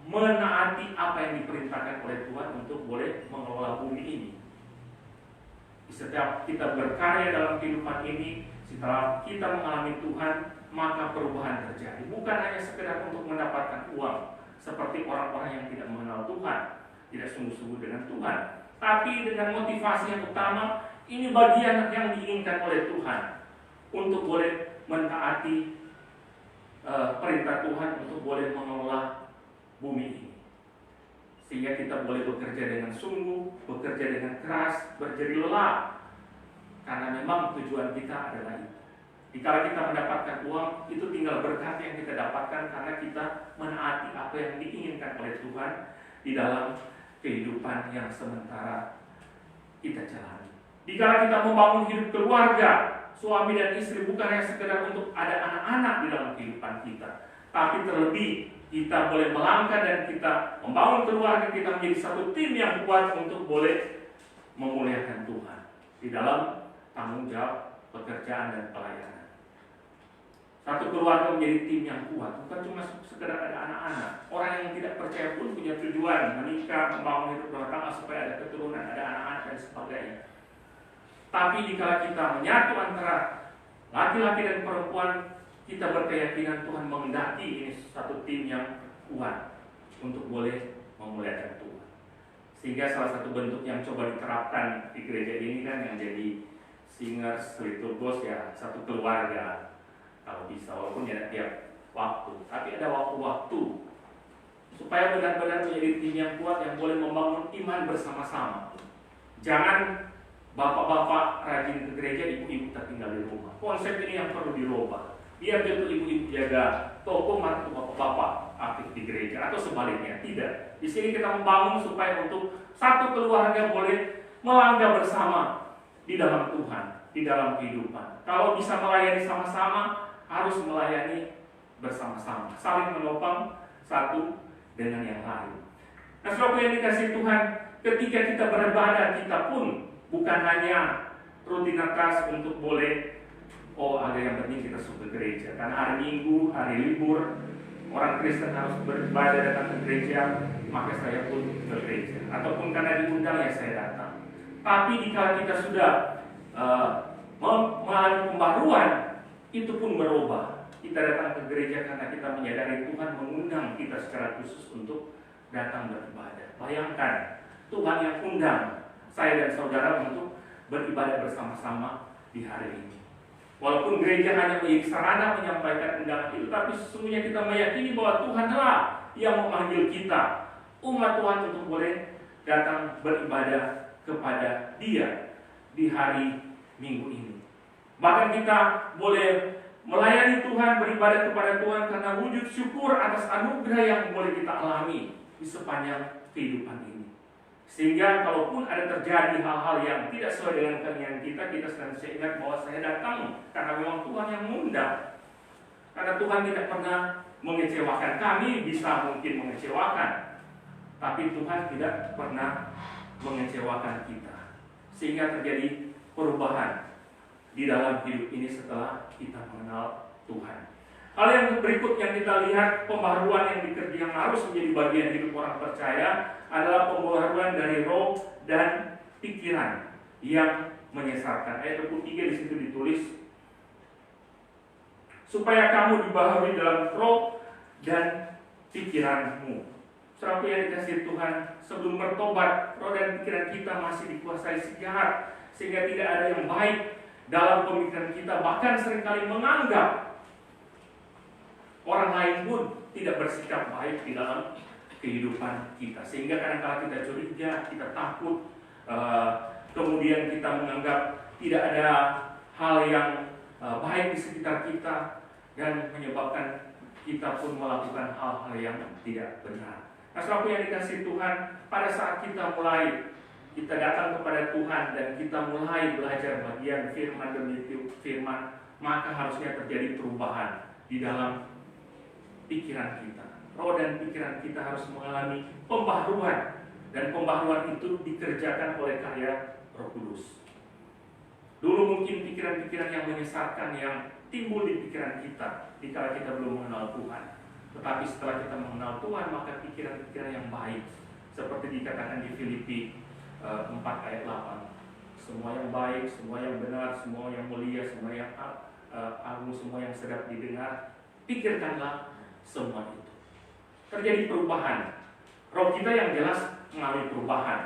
menaati apa yang diperintahkan oleh Tuhan untuk boleh mengelola bumi ini. Setiap kita berkarya dalam kehidupan ini, setelah kita mengalami Tuhan, maka perubahan terjadi. Bukan hanya sekedar untuk mendapatkan uang, seperti orang-orang yang tidak mengenal Tuhan, tidak sungguh-sungguh dengan Tuhan, tapi dengan motivasi yang utama. Ini bagian yang diinginkan oleh Tuhan, untuk boleh mentaati perintah Tuhan, untuk boleh mengelola bumi ini, sehingga kita boleh bekerja dengan sungguh, bekerja dengan keras, berjeri lelah, karena memang tujuan kita adalah itu. Jika kita mendapatkan uang, itu tinggal berkat yang kita dapatkan karena kita menaati apa yang diinginkan oleh Tuhan di dalam kehidupan yang sementara kita jalani. Jika kita membangun hidup keluarga, suami dan istri, bukan hanya sekedar untuk ada anak-anak di dalam kehidupan kita, tapi terlebih kita boleh melangkah dan kita membangun keluarga kita menjadi satu tim yang kuat untuk boleh memuliakan Tuhan di dalam tanggung jawab pekerjaan dan pelayanan. Satu keluarga menjadi tim yang kuat, bukan cuma sekedar ada anak-anak. Orang yang tidak percaya pun punya tujuan menikah, membangun hidup rumah tangga supaya ada keturunan, ada anak-anak dan sebagainya. Tapi jika kita menyatu antara laki-laki dan perempuan, kita berkeyakinan Tuhan menghendaki ini satu tim yang kuat untuk boleh memuliakan Tuhan. Sehingga salah satu bentuk yang coba diterapkan di gereja ini kan yang jadi singers, liturgos ya satu keluarga kalau bisa, walaupun ya tiap waktu, tapi ada waktu-waktu supaya benar-benar menjadi tim yang kuat yang boleh membangun iman bersama-sama. Jangan bapak-bapak rajin ke gereja, ibu-ibu tertinggal di rumah. Konsep ini yang perlu dirubah. Biar betul ibu-ibu jaga toko, mantu bapak-bapak aktif di gereja, atau sebaliknya. Tidak. Di sini kita membangun supaya untuk satu keluarga boleh melangkah bersama di dalam Tuhan, di dalam kehidupan. Kalau bisa melayani sama-sama, harus melayani bersama-sama, saling menopang satu dengan yang lain. Nah, saudara yang dikasih Tuhan, ketika kita beribadah, kita pun bukan hanya rutinitas untuk boleh, ada yang penting kita masuk ke gereja. Karena hari Minggu, hari libur, orang Kristen harus beribadah datang ke gereja, maka saya pun ke gereja. Ataupun karena diundang ya saya datang. Tapi jika kita sudah mengalami pembaruan, itu pun berubah. Kita datang ke gereja karena kita menyadari Tuhan mengundang kita secara khusus untuk datang beribadah. Bayangkan, Tuhan yang undang saya dan saudara untuk beribadah bersama-sama di hari ini. Walaupun gereja hanya menjadi sarana menyampaikan undangan itu, tapi sesungguhnya kita meyakini bahwa Tuhanlah yang memanggil kita, umat Tuhan, untuk boleh datang beribadah kepada Dia di hari Minggu ini. Bahkan kita boleh melayani Tuhan, beribadah kepada Tuhan karena wujud syukur atas anugerah yang boleh kita alami di sepanjang kehidupan ini. Sehingga kalaupun ada terjadi hal-hal yang tidak sesuai dengan keinginan kita senantiasa ingat bahwa saya datang karena memang Tuhan yang mengundang. Karena Tuhan tidak pernah mengecewakan. Kami bisa mungkin mengecewakan, tapi Tuhan tidak pernah mengecewakan kita. Sehingga terjadi perubahan di dalam hidup ini setelah kita mengenal Tuhan. Hal yang berikut yang kita lihat, pembaharuan yang harus menjadi bagian hidup orang percaya adalah pembaharuan dari roh dan pikiran yang menyesatkan. Ayat 23 di situ ditulis, supaya kamu dibaharui dalam roh dan pikiranmu. Saudara yang dikasihi Tuhan, sebelum bertobat, roh dan pikiran kita masih dikuasai si jahat, sehingga tidak ada yang baik dalam pemikiran kita. Bahkan seringkali menganggap orang lain pun tidak bersikap baik di dalam kehidupan kita, sehingga kadang-kadang kita curiga, kita takut, kemudian kita menganggap tidak ada hal yang baik di sekitar kita, dan menyebabkan kita pun melakukan hal-hal yang tidak benar. Nah, saudara yang dikasihi Tuhan, pada saat kita mulai datang kepada Tuhan dan kita mulai belajar bagian firman demi firman, maka harusnya terjadi perubahan di dalam pikiran kita. Roh dan pikiran kita harus mengalami pembaharuan, dan pembaharuan itu dikerjakan oleh karya Roh Kudus. Dulu mungkin pikiran-pikiran yang menyesatkan yang timbul di pikiran kita jika kita belum mengenal Tuhan. Tetapi setelah kita mengenal Tuhan, maka pikiran-pikiran yang baik, seperti dikatakan di Filipi 4 ayat 8, semua yang baik, semua yang benar, semua yang mulia, semua yang agung, semua yang sedap didengar. Pikirkanlah semua itu. Terjadi perubahan. Roh kita yang jelas mengalami perubahan.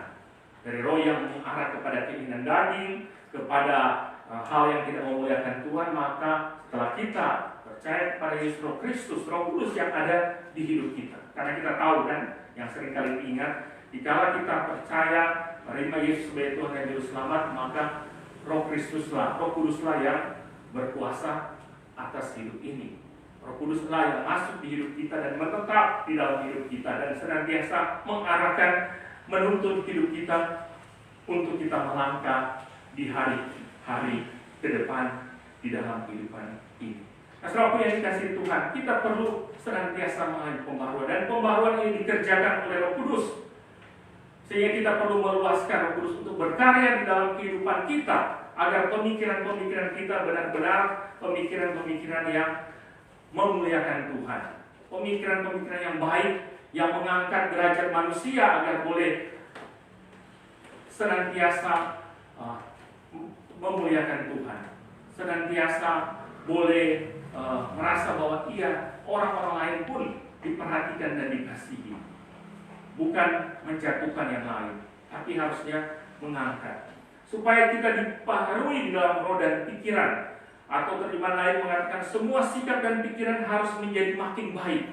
Dari roh yang mengarah kepada keinginan daging, kepada hal yang tidak memuliakan Tuhan, maka setelah kita percaya kepada Yesus Roh Kristus, Roh Kudus yang ada di hidup kita. Karena kita tahu kan, yang sering kali diingat, jika kita percaya menerima Yesus sebagai Tuhan dan Juru Selamat, maka Roh Kristuslah, Roh Kuduslah yang berkuasa atas hidup ini. Roh Kuduslah yang masuk di hidup kita dan menetap di dalam hidup kita dan senantiasa mengarahkan, menuntun hidup kita untuk kita melangkah di hari-hari ke depan di dalam kehidupan ini. Nah, saudaraku yang dikasihi Tuhan, kita perlu senantiasa mengalami pembaharuan, dan pembaharuan ini dikerjakan oleh Roh Kudus. Sehingga kita perlu meluaskan Roh Kudus untuk berkarya di dalam kehidupan kita, agar pemikiran-pemikiran kita benar-benar pemikiran-pemikiran yang memuliakan Tuhan, pemikiran-pemikiran yang baik, yang mengangkat derajat manusia agar boleh senantiasa memuliakan Tuhan, senantiasa boleh merasa bahwa orang-orang lain pun diperhatikan dan dikasihi. Bukan menjatuhkan yang lain, tapi harusnya mengangkat. Supaya kita dipengaruhi di dalam roh dan pikiran. Atau terjemahan lain mengatakan semua sikap dan pikiran harus menjadi makin baik.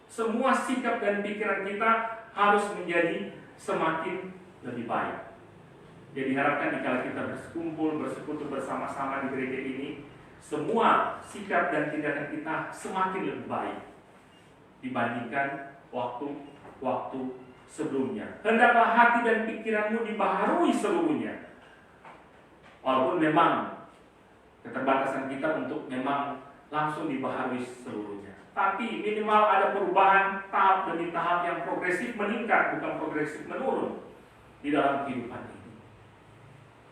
Semua sikap dan pikiran kita harus menjadi semakin lebih baik. Jadi diharapkan jika kita berkumpul, bersekutu bersama-sama di gereja ini, semua sikap dan tindakan kita semakin lebih baik dibandingkan waktu sebelumnya. Hendaklah hati dan pikiranmu dibaharui seluruhnya. Walaupun memang keterbatasan kita untuk memang langsung dibaharui seluruhnya, tapi minimal ada perubahan tahap demi tahap yang progresif meningkat, bukan progresif menurun di dalam kehidupan ini.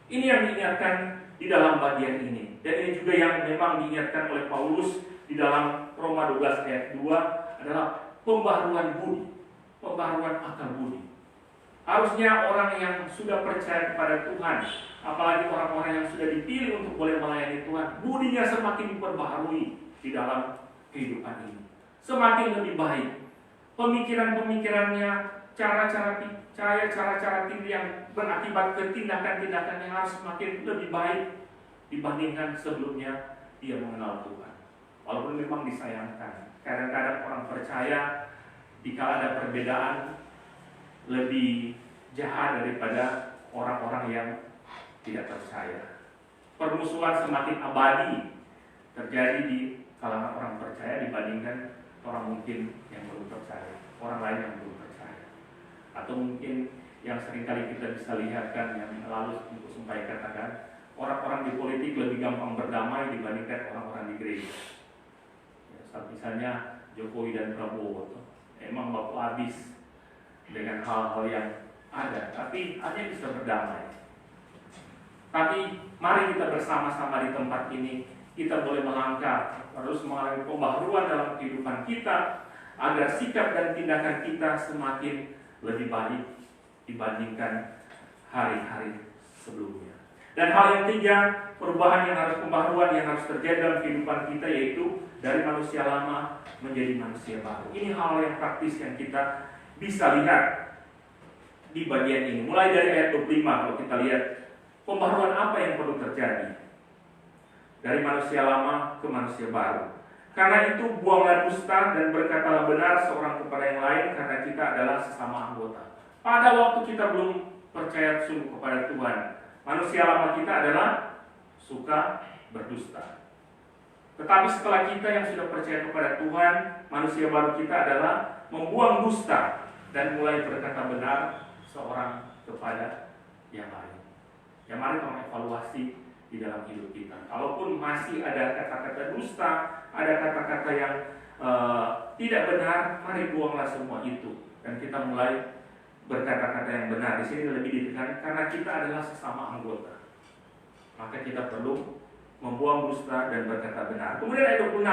Ini yang diingatkan di dalam bagian ini, dan ini juga yang memang diingatkan oleh Paulus di dalam Roma 12 ayat 2 adalah pembaharuan budi, pembaharuan akal budi. Harusnya orang yang sudah percaya kepada Tuhan, apalagi orang-orang yang sudah dipilih untuk boleh melayani Tuhan, budinya semakin diperbaharui di dalam kehidupan ini, semakin lebih baik. Pemikiran-pemikirannya, cara-cara yang berakibat ke tindakan-tindakan yang harus semakin lebih baik dibandingkan sebelumnya dia mengenal Tuhan. Walaupun memang disayangkan, kadang-kadang orang percaya jika ada perbedaan lebih jahat daripada orang-orang yang tidak percaya. Permusuhan semakin abadi terjadi di kalangan orang percaya dibandingkan orang mungkin yang belum percaya, orang lain yang belum percaya. Atau mungkin yang seringkali kita bisa lihatkan yang lalu untuk sampai katakan, orang-orang di politik lebih gampang berdamai dibandingkan orang-orang di gereja. Ya, misalnya Jokowi dan Prabowo, emang baku habis dengan hal-hal yang ada, tapi hanya bisa berdamai. Tapi mari kita bersama-sama di tempat ini, kita boleh melangkah, terus mengalami pembaharuan dalam kehidupan kita, agar sikap dan tindakan kita semakin lebih baik dibandingkan hari-hari sebelumnya. Dan hal yang ketiga, perubahan yang harus, pembaharuan yang harus terjadi dalam kehidupan kita, yaitu dari manusia lama menjadi manusia baru. Ini hal yang praktis yang kita bisa lihat di bagian ini. Mulai dari ayat 25, kalau kita lihat pembaharuan apa yang perlu terjadi dari manusia lama ke manusia baru. Karena itu buanglah dusta dan berkatalah benar seorang kepada yang lain, karena kita adalah sesama anggota. Pada waktu kita belum percaya sungguh kepada Tuhan, manusia lama kita adalah suka berdusta. Tetapi setelah kita yang sudah percaya kepada Tuhan, manusia baru kita adalah membuang dusta dan mulai berkata benar seorang kepada yang lain. Ya, mari kita mengevaluasi di dalam hidup kita. Kalaupun masih ada kata-kata dusta, ada kata-kata yang tidak benar, mari buanglah semua itu dan kita mulai berkata-kata yang benar. Di sini lebih ditekankan karena kita adalah sesama anggota. Maka kita perlu membuang dusta dan berkata benar. Kemudian ayat 26,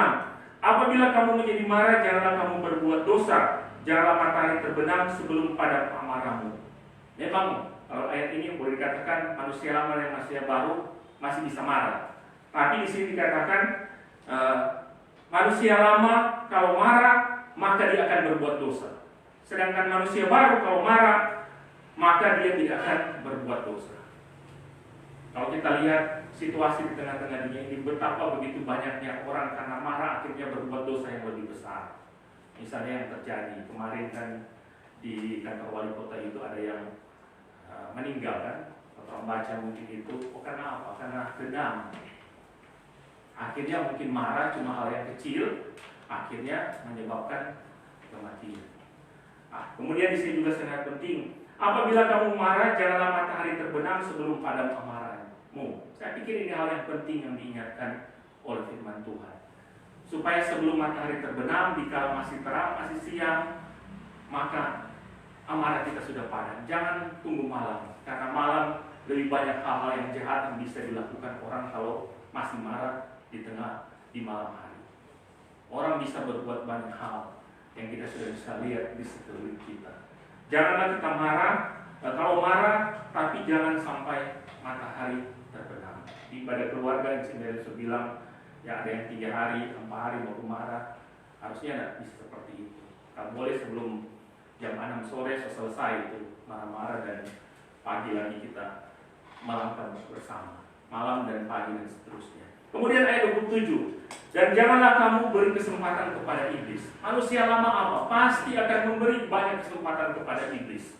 apabila kamu menjadi marah, janganlah kamu berbuat dosa, janganlah matahari terbenam sebelum pada amarahmu. Memang Kalau ayat ini boleh dikatakan manusia lama dan manusia baru masih bisa marah. Tapi di sini dikatakan manusia lama kalau marah maka dia akan berbuat dosa. Sedangkan manusia baru kalau marah maka dia tidak akan berbuat dosa. Kalau kita lihat situasi di tengah-tengah dunia ini, betapa begitu banyaknya orang karena marah akhirnya berbuat dosa yang lebih besar. Misalnya yang terjadi kemarin kan di kantor wali kota itu ada yang meninggal kan. Orang baca mungkin itu, karena apa? Karena dendam. Akhirnya mungkin marah cuma hal yang kecil, akhirnya menyebabkan kematian. Kemudian di sini juga sangat penting, apabila kamu marah, janganlah matahari terbenam sebelum padam amarahmu. Saya pikir ini hal yang penting yang diingatkan oleh firman Tuhan. Supaya sebelum matahari terbenam, dikala masih terang, masih siang, maka amarah kita sudah padam. Jangan tunggu malam, karena malam lebih banyak hal-hal yang jahat yang bisa dilakukan orang kalau masih marah di malam hari. Orang bisa berbuat banyak hal yang kita sudah bisa lihat di sekeliling kita. Janganlah kita marah, kalau marah, tapi jangan sampai matahari terbenam. Di ibadah keluarga yang saya bilang, ya ada yang 3 hari, 4 hari mau marah, harusnya tidak bisa seperti itu. Kalau boleh sebelum jam 6 sore selesai itu marah-marah dan pagi lagi kita melakukan bersama, malam dan pagi dan seterusnya. Kemudian ayat 27, dan janganlah kamu beri kesempatan kepada iblis. Manusia lama apa? Pasti akan memberi banyak kesempatan kepada iblis.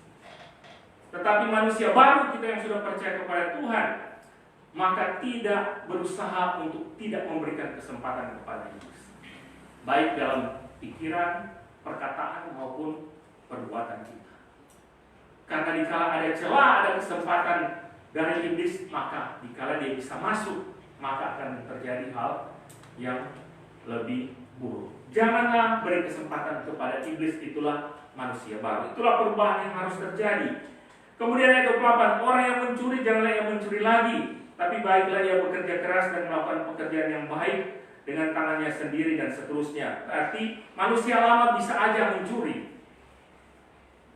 Tetapi manusia baru, kita yang sudah percaya kepada Tuhan, maka tidak berusaha untuk tidak memberikan kesempatan kepada iblis, baik dalam pikiran, perkataan maupun perbuatan kita. Karena dikala ada celah, ada kesempatan dari iblis, maka dikala dia bisa masuk, maka akan terjadi hal yang lebih buruk. Janganlah beri kesempatan kepada iblis, itulah manusia baru. Itulah perubahan yang harus terjadi. Kemudian ayat 28, orang yang mencuri janganlah yang mencuri lagi, tapi baiklah ia bekerja keras dan melakukan pekerjaan yang baik dengan tangannya sendiri dan seterusnya. Berarti manusia lama bisa aja mencuri,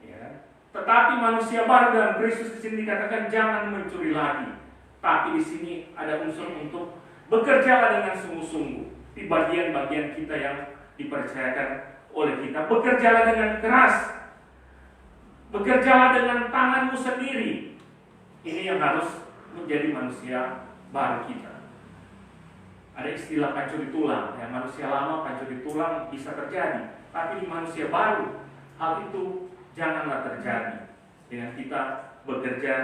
ya. Tetapi manusia baru dalam Kristus di sini dikatakan jangan mencuri lagi. Tapi di sini ada unsur untuk bekerjalah dengan sungguh-sungguh di bagian-bagian kita yang dipercayakan oleh kita. Bekerjalah dengan keras, bekerjalah dengan tanganmu sendiri. Ini yang harus menjadi manusia baru kita. Ada istilah pancuri tulang, ya, manusia lama pancuri tulang bisa terjadi, tapi di manusia baru hal itu janganlah terjadi dengan kita bekerja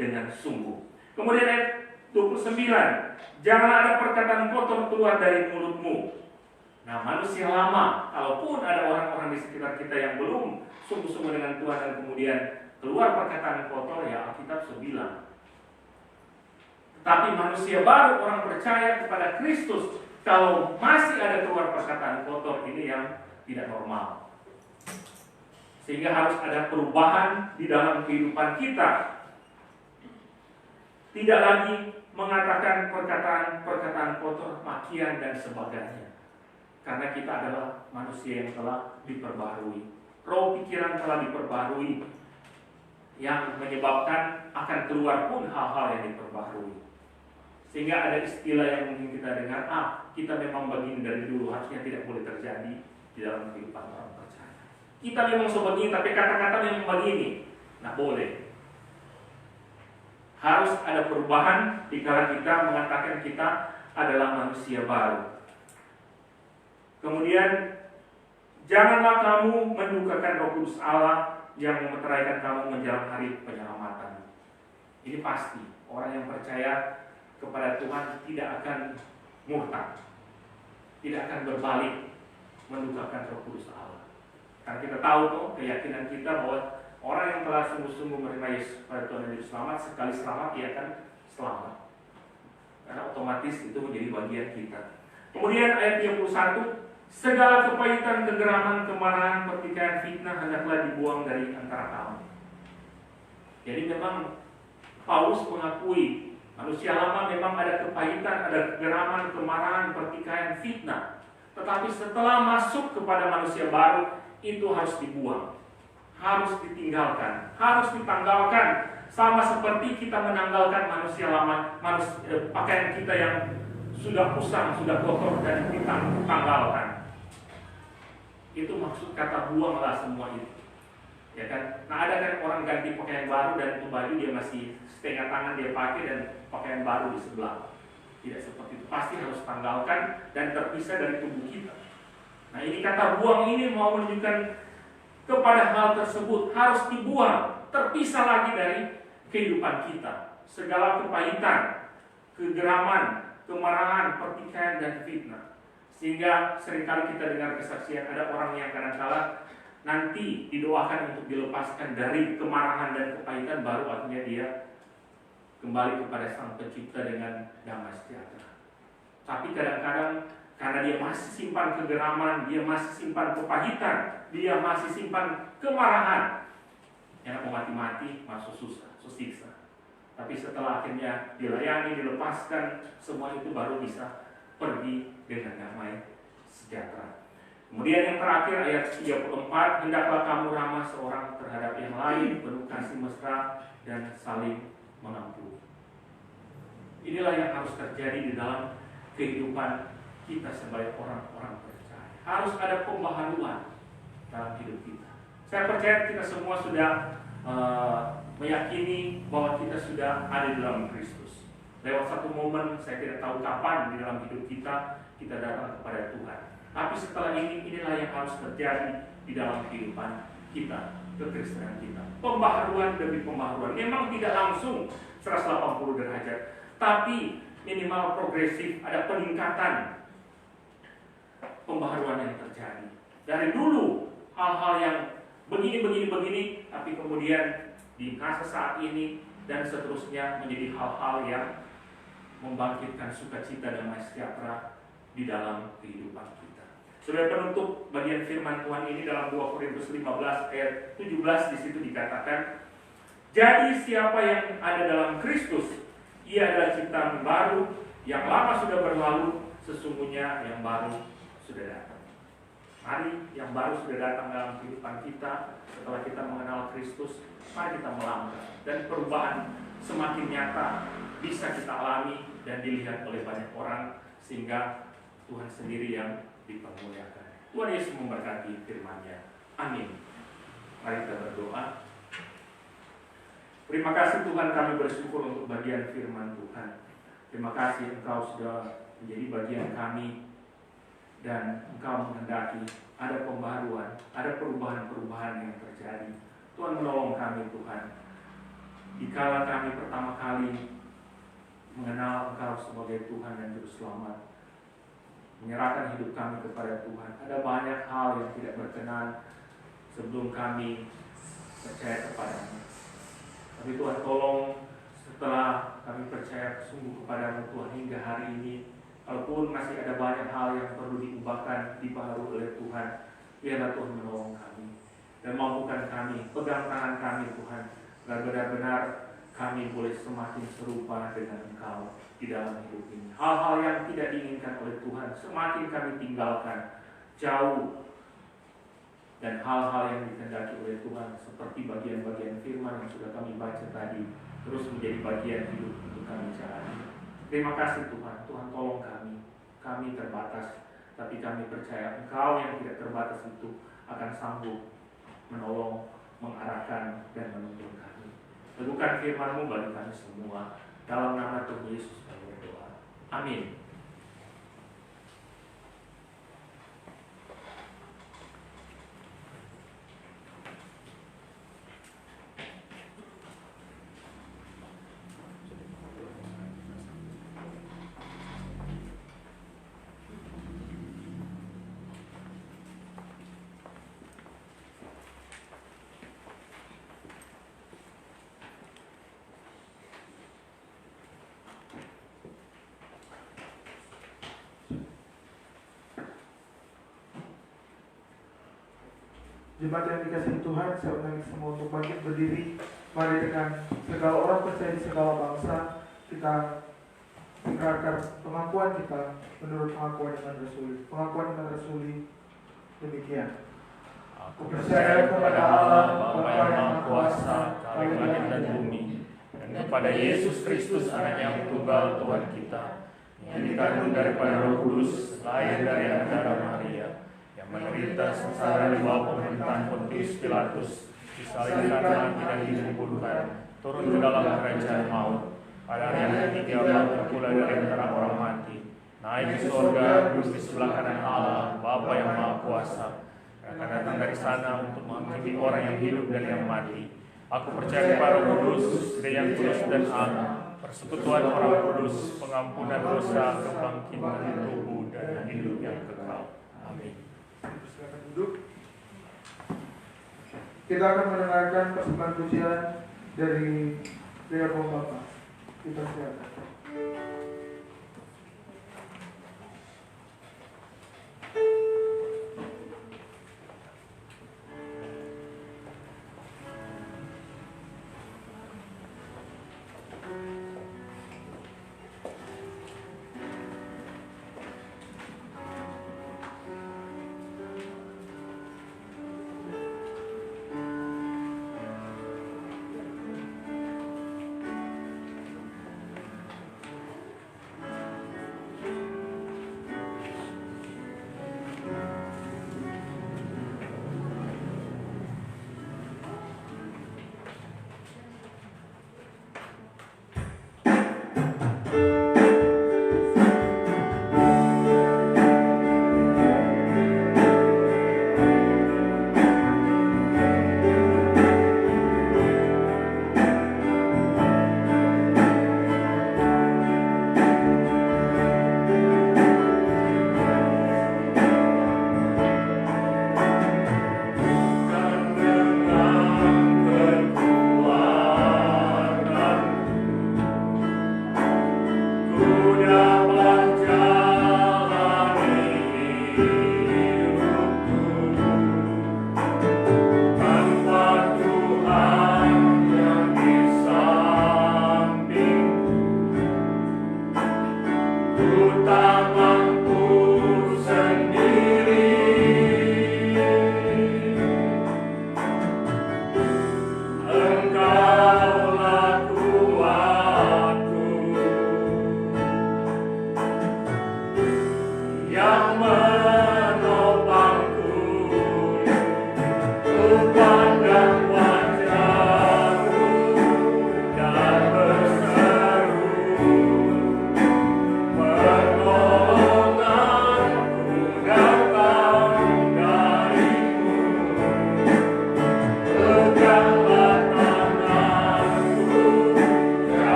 dengan sungguh. Kemudian ayat 29, janganlah ada perkataan kotor keluar dari mulutmu. Nah, manusia lama, kalaupun ada orang-orang di sekitar kita yang belum sungguh-sungguh dengan Tuhan dan kemudian keluar perkataan kotor, ya Alkitab sudah bilang. Tetapi manusia baru, orang percaya kepada Kristus, kalau masih ada keluar perkataan kotor, ini yang tidak normal. Sehingga harus ada perubahan di dalam kehidupan kita. Tidak lagi mengatakan perkataan kotor, makian dan sebagainya. Karena kita adalah manusia yang telah diperbarui. Roh pikiran telah diperbarui, yang menyebabkan akan keluar pun hal-hal yang diperbarui. Sehingga ada istilah yang mungkin kita dengar, kita memang begini dari dulu, harusnya tidak boleh terjadi di dalam kehidupan orang percaya. Kita memang sebegini, tapi kata-kata memang begini. Nah, boleh. Harus ada perubahan dikala kita mengatakan kita adalah manusia baru. Kemudian, janganlah kamu mendukakan Roh Kudus Allah yang memeteraikan kamu menjelang hari penyelamatan. Ini pasti, orang yang percaya kepada Tuhan tidak akan murtad, tidak akan berbalik mendukakan Roh Kudus Allah. Karena kita tahu tuh keyakinan kita bahwa orang yang telah sungguh-sungguh menerima Yesus pada Tuhan dan Juru Selamat, sekali selamat dia akan selamat. Karena otomatis itu menjadi bagian kita. Kemudian ayat 31, segala kepahitan, kegeraman, kemarahan, pertikaian, fitnah hendaklah dibuang dari antara kamu. Jadi memang Paulus mengakui manusia lama memang ada kepahitan, ada kegeraman, kemarahan, pertikaian, fitnah. Tetapi setelah masuk kepada manusia baru, itu harus dibuang, harus ditinggalkan, harus ditanggalkan Sama seperti kita menanggalkan manusia lama, pakaian kita yang sudah usang, sudah kotor dan kita tanggalkan. Itu maksud kata buanglah semua itu. Ya kan? Nah, ada kan orang ganti pakaian baru dan itu baju dia masih setengah tangan dia pakai dan pakaian baru di sebelah. Tidak seperti itu. Pasti harus tanggalkan dan terpisah dari tubuh kita. Nah, ini kata buang ini mau menunjukkan kepada hal tersebut harus dibuang, terpisah lagi dari kehidupan kita. Segala kepahitan, kegeraman, kemarahan, pertikaian, dan fitnah. Sehingga seringkali kita dengar kesaksian ada orang yang kadang-kala nanti didoakan untuk dilepaskan dari kemarahan dan kepahitan, baru akhirnya dia kembali kepada Sang Pencipta dengan damai sejahtera. Tapi kadang-kadang karena dia masih simpan kegeraman, dia masih simpan kepahitan, dia masih simpan kemarahan, yang mau mati-mati masuk susah, susah. Tapi setelah akhirnya dilayani, dilepaskan, semua itu baru bisa pergi dengan damai sejahtera. Kemudian yang terakhir ayat 34, hendaklah kamu ramah seorang terhadap yang lain, penuh kasih mesra dan saling mengampuni. Inilah yang harus terjadi di dalam kehidupan kita sebagai orang-orang percaya. Harus ada pembaharuan dalam hidup kita. Saya percaya kita semua sudah meyakini bahwa kita sudah ada di dalam Kristus. Lewat satu momen, saya tidak tahu kapan di dalam hidup kita datang kepada Tuhan. Tapi setelah ini, inilah yang harus terjadi di dalam kehidupan kita, kekristenan kita. Pembaharuan demi pembaharuan. Memang tidak langsung 180 derajat, tapi minimal progresif, ada peningkatan pembaharuan yang terjadi. Dari dulu hal-hal yang begini, tapi kemudian di masa saat ini dan seterusnya menjadi hal-hal yang membangkitkan sukacita dan damai sejahtera di dalam kehidupan kita. Sebagai penutup bagian firman Tuhan ini dalam 2 Korintus 15 ayat 17, di situ dikatakan, jadi siapa yang ada dalam Kristus, ia adalah ciptaan baru, yang lama sudah berlalu, sesungguhnya yang baru sudah datang. Mari yang baru sudah datang dalam kehidupan kita setelah kita mengenal Kristus, mari kita melangkah dan perubahan semakin nyata bisa kita alami dan dilihat oleh banyak orang, sehingga Tuhan sendiri yang dipermuliakan. Tuhan Yesus memberkati firman-Nya. Amin. Mari kita berdoa. Terima kasih Tuhan, kami bersyukur untuk bagian firman Tuhan. Terima kasih Engkau sudah menjadi bagian kami dan Engkau menghendaki ada pembaharuan, ada perubahan-perubahan yang terjadi. Tuhan menolong kami Tuhan. Dikala kami pertama kali mengenal Engkau sebagai Tuhan dan Juru Selamat, menyerahkan hidup kami kepada Tuhan, ada banyak hal yang tidak berkenan sebelum kami percaya kepada-Mu. Tapi Tuhan tolong, setelah kami percaya sungguh kepada-Mu Tuhan hingga hari ini, walaupun masih ada banyak hal yang perlu diubahkan, dibaharui oleh Tuhan, biarlah Tuhan menolong kami dan mampukan kami, pegang tangan kami Tuhan, agar benar-benar kami boleh semakin serupa dengan Engkau di dalam hidup ini. Hal-hal yang tidak diinginkan oleh Tuhan semakin kami tinggalkan jauh, dan hal-hal yang dikehendaki oleh Tuhan seperti bagian-bagian firman yang sudah kami baca tadi terus menjadi bagian hidup untuk kami jalani. Terima kasih Tuhan. Tuhan tolong kami terbatas, tapi kami percaya Engkau yang tidak terbatas itu akan sanggup menolong, mengarahkan, dan menuntun kami. Teguhkan firman-Mu bagi kami semua. Dalam nama Tuhan Yesus kami berdoa. Amin.
Jemaat yang dikasihi Tuhan, saya undang semua untuk bangkit berdiri. Mari dengan segala orang percaya di segala bangsa, kita mengerahkan pengakuan kita menurut pengakuan iman rasuli. Pengakuan iman rasuli demikian. Aku percaya kepada Allah, Bapa yang Maha Kuasa, langit dan bumi,
dan kepada Yesus Kristus anaknya yang tunggal Tuhan kita, yang dikandung daripada Roh Kudus, lahir dari darah Maria, yang menderita sengsara di bawah pemerintahan Pontius Pilatus, disalibkan mati dan dikuburkan, turun ke dalam kerajaan maut. Pada hari yang ketiga bangkit pula dari antara orang mati, naik ke surga, duduk di sebelah kanan Allah, Bapa yang Maha Kuasa, dan akan datang dari sana untuk menghakimi orang yang hidup dan yang mati. Aku percaya kepada Roh Kudus, Gereja yang kudus dan am, persekutuan orang kudus, pengampunan dosa, kebangkitan tubuh dan hidup yang kekal. Amin.
Silakan duduk. Kita akan mendengarkan persembahan pujian dari Gereja Bapak. Kita silakan.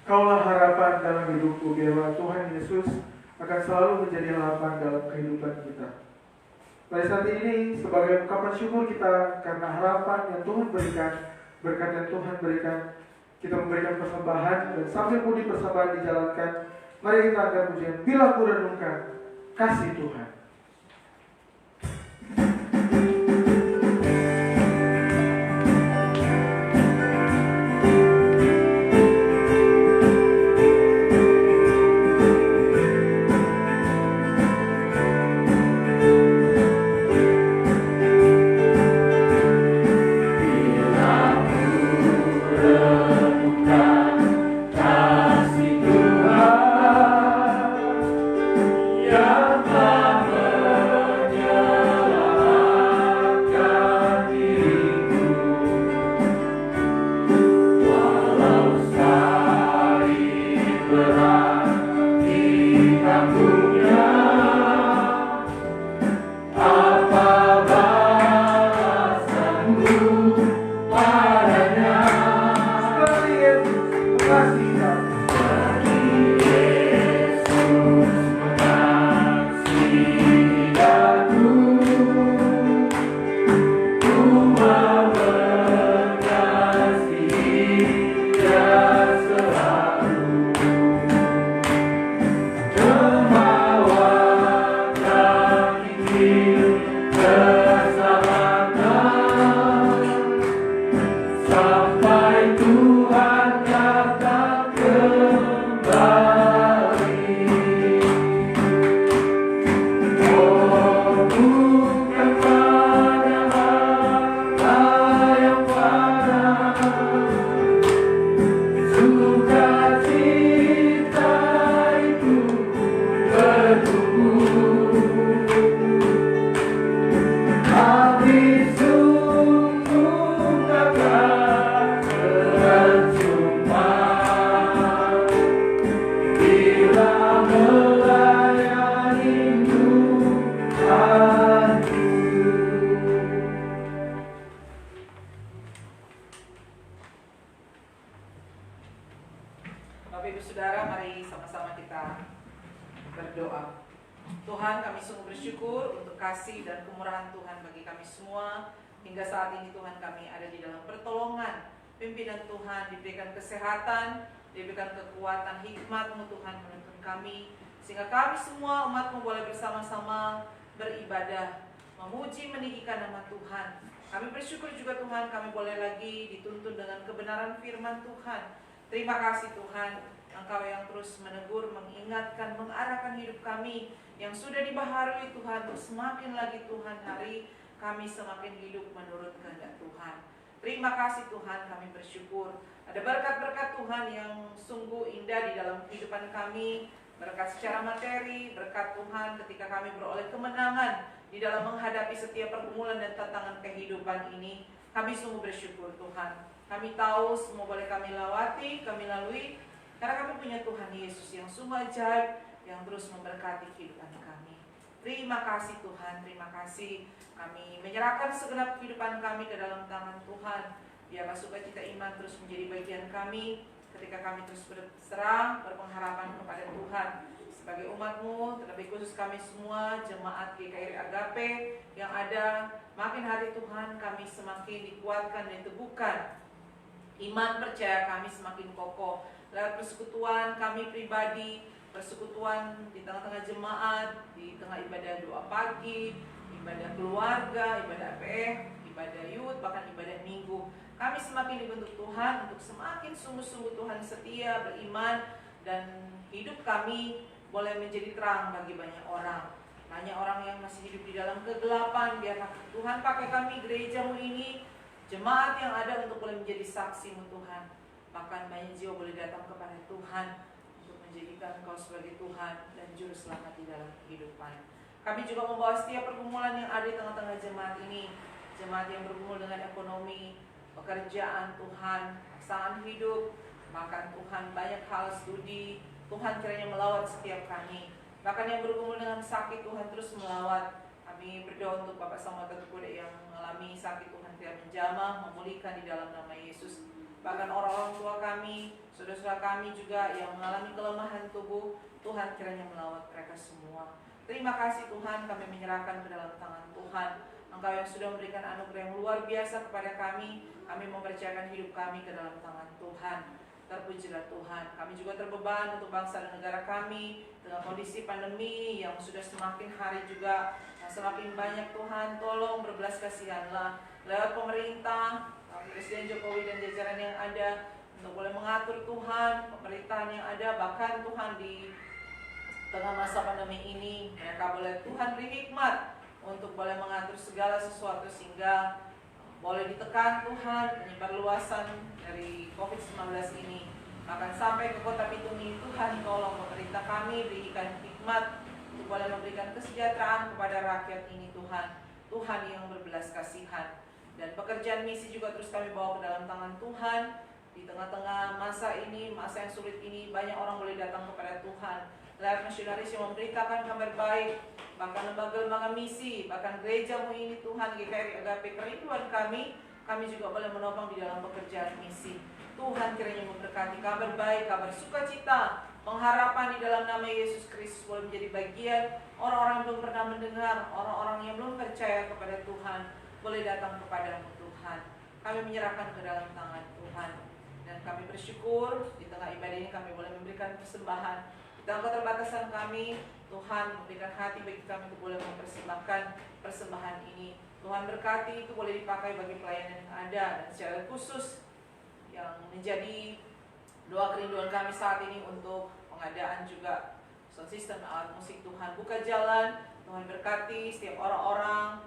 Kaulah harapan dalam hidupku, biarlah Tuhan Yesus akan selalu menjadi harapan dalam kehidupan kita. Pada saat ini, sebagai ungkapan syukur kita karena harapan yang Tuhan berikan, berkat yang Tuhan berikan, kita memberikan persembahan, dan sambil puji persembahan dijalankan, mari kita akan pujian, bila ku renungkan kasih Tuhan.
Kesehatan, diberikan kekuatan, hikmat-Mu Tuhan menuntun kami, sehingga kami semua umat-Mu boleh bersama-sama beribadah, memuji, meninggikan nama Tuhan. Kami bersyukur juga Tuhan, kami boleh lagi dituntun dengan kebenaran firman Tuhan. Terima kasih Tuhan, Engkau yang terus menegur, mengingatkan, mengarahkan hidup kami, yang sudah dibaharui Tuhan, untuk semakin lagi Tuhan hari kami semakin hidup menurut kehendak Tuhan. Terima kasih Tuhan, kami bersyukur. Ada berkat-berkat Tuhan yang sungguh indah di dalam kehidupan kami. Berkat secara materi, berkat Tuhan ketika kami beroleh kemenangan di dalam menghadapi setiap pergumulan dan tantangan kehidupan ini. Kami sungguh bersyukur Tuhan. Kami tahu semua boleh kami lewati, kami lalui, karena kami punya Tuhan Yesus yang sungguh ajaib, yang terus memberkati kehidupan kami. Terima kasih Tuhan, terima kasih. Kami menyerahkan segenap kehidupan kami ke dalam tangan Tuhan. Biarlah sukacita iman terus menjadi bagian kami ketika kami terus berserah, berpengharapan kepada Tuhan. Sebagai umat-Mu, terlebih khusus kami semua, jemaat GKRI Agape yang ada, makin hari Tuhan kami semakin dikuatkan dan diteguhkan. Iman percaya kami semakin kokoh. Lewat persekutuan kami pribadi, persekutuan di tengah-tengah jemaat, di tengah ibadah doa pagi, ibadah keluarga, ibadah APF, ibadah youth, bahkan ibadah minggu. Kami semakin dibentuk Tuhan untuk semakin sungguh-sungguh Tuhan setia, beriman, dan hidup kami boleh menjadi terang bagi banyak orang. Banyak orang yang masih hidup di dalam kegelapan, biarlah Tuhan pakai kami, gereja-Mu ini, jemaat yang ada untuk boleh menjadi saksi-Mu Tuhan. Bahkan banyak jiwa boleh datang kepada Tuhan untuk menjadikan Engkau sebagai Tuhan dan Juru Selamat di dalam kehidupan. Kami juga membawa setiap pergumulan yang ada di tengah-tengah jemaat ini, jemaat yang bergumul dengan ekonomi, pekerjaan Tuhan, pasangan hidup, bahkan Tuhan banyak hal studi, Tuhan kiranya melawat setiap kami. Bahkan yang bergumul dengan sakit, Tuhan terus melawat. Kami berdoa untuk Bapak Samuel Teguh yang mengalami sakit, Tuhan kiranya menjamah, memulihkan di dalam nama Yesus. bahkan orang-orang tua kami, saudara-saudara kami juga yang mengalami kelemahan tubuh. Tuhan kiranya melawat mereka semua. Terima kasih Tuhan, kami menyerahkan ke dalam tangan Tuhan. Engkau yang sudah memberikan anugerah yang luar biasa kepada kami mempercayakan hidup kami ke dalam tangan Tuhan. Terpujilah Tuhan. Kami juga terbeban untuk bangsa dan negara kami dengan kondisi pandemi yang sudah semakin hari juga semakin banyak. Tuhan, tolong berbelas kasihanlah lewat pemerintah, Presiden Jokowi dan jajaran yang ada untuk boleh mengatur Tuhan pemerintahan yang ada. Bahkan Tuhan di tengah masa pandemi ini mereka boleh Tuhan beri hikmat untuk boleh mengatur segala sesuatu sehingga boleh ditekan Tuhan menyebar luasan dari COVID-19 ini. Bahkan sampai ke kota Bitung ini, Tuhan tolong pemerintah kami berikan hikmat untuk boleh memberikan kesejahteraan kepada rakyat ini Tuhan. Tuhan yang berbelas kasihan. Dan pekerjaan misi juga terus kami bawa ke dalam tangan Tuhan. Di tengah-tengah masa ini, masa yang sulit ini, banyak orang boleh datang kepada Tuhan lewat misionaris yang memberitakan kabar baik, bahkan lembaga-lembaga misi, bahkan gerejamu ini Tuhan, GKRI Agape, kerinduan kami juga boleh menopang di dalam pekerjaan misi. Tuhan kiranya memberkati kabar baik, kabar sukacita, pengharapan di dalam nama Yesus Kristus boleh menjadi bagian orang-orang yang belum pernah mendengar, orang-orang yang belum percaya kepada Tuhan, boleh datang kepadamu Tuhan. Kami menyerahkan ke dalam tangan Tuhan. Dan kami bersyukur di tengah ibadah ini kami boleh memberikan persembahan. Dalam keterbatasan kami, Tuhan memberikan hati bagi kami untuk boleh mempersembahkan persembahan ini. Tuhan berkati itu boleh dipakai bagi pelayanan yang ada, dan secara khusus yang menjadi doa kerinduan kami saat ini untuk pengadaan juga sound system, alat musik. Tuhan buka jalan, Tuhan berkati setiap orang-orang,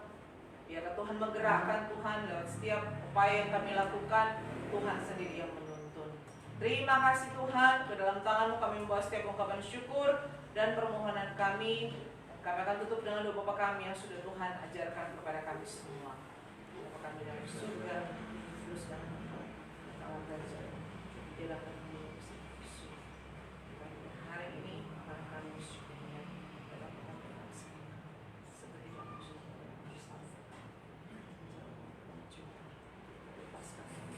biarlah Tuhan menggerakkan Tuhan lewat setiap upaya yang kami lakukan. Tuhan sendiri yang menuntun. Terima kasih Tuhan, ke dalam tangan-Mu kami membawa setiap ungkapan syukur dan permohonan kami. Kami akan tutup dengan doa Bapa kami yang sudah Tuhan ajarkan kepada kami semua. Bapa kami dalam surga, terus dan Allah belajar. Bila kami hari ini akan kami bersyukurnya dalam pengambilan seperti kami sudah bersama. Lepaskan kami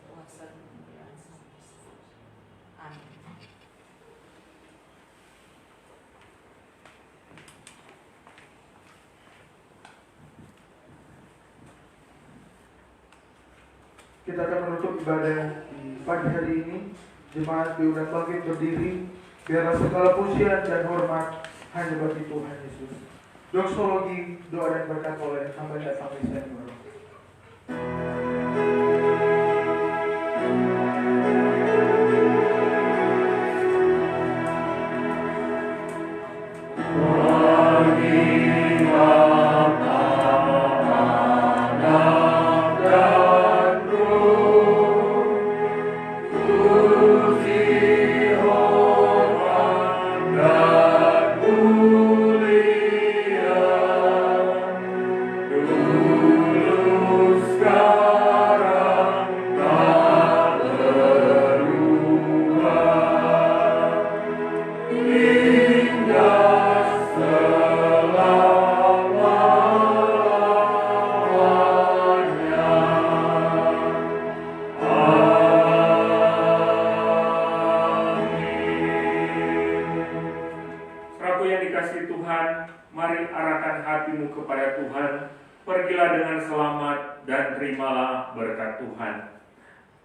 kuasa dan kemuliaan sampai selamanya. Amin.
Kita akan menutup ibadah di pagi hari ini. Jemaat diundang bangkit berdiri. Biarlah segala pujian dan hormat hanya bagi Tuhan Yesus. Doksologi, doa dan berkat oleh hamba datang Senior.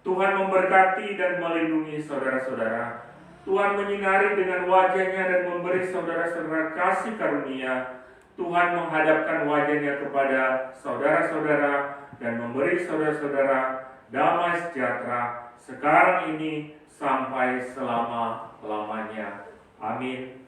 Tuhan memberkati dan melindungi saudara-saudara. Tuhan menyinari dengan wajah-Nya dan memberi saudara-saudara kasih karunia. Tuhan menghadapkan wajah-Nya kepada saudara-saudara dan memberi saudara-saudara damai sejahtera sekarang ini sampai selama-lamanya. Amin.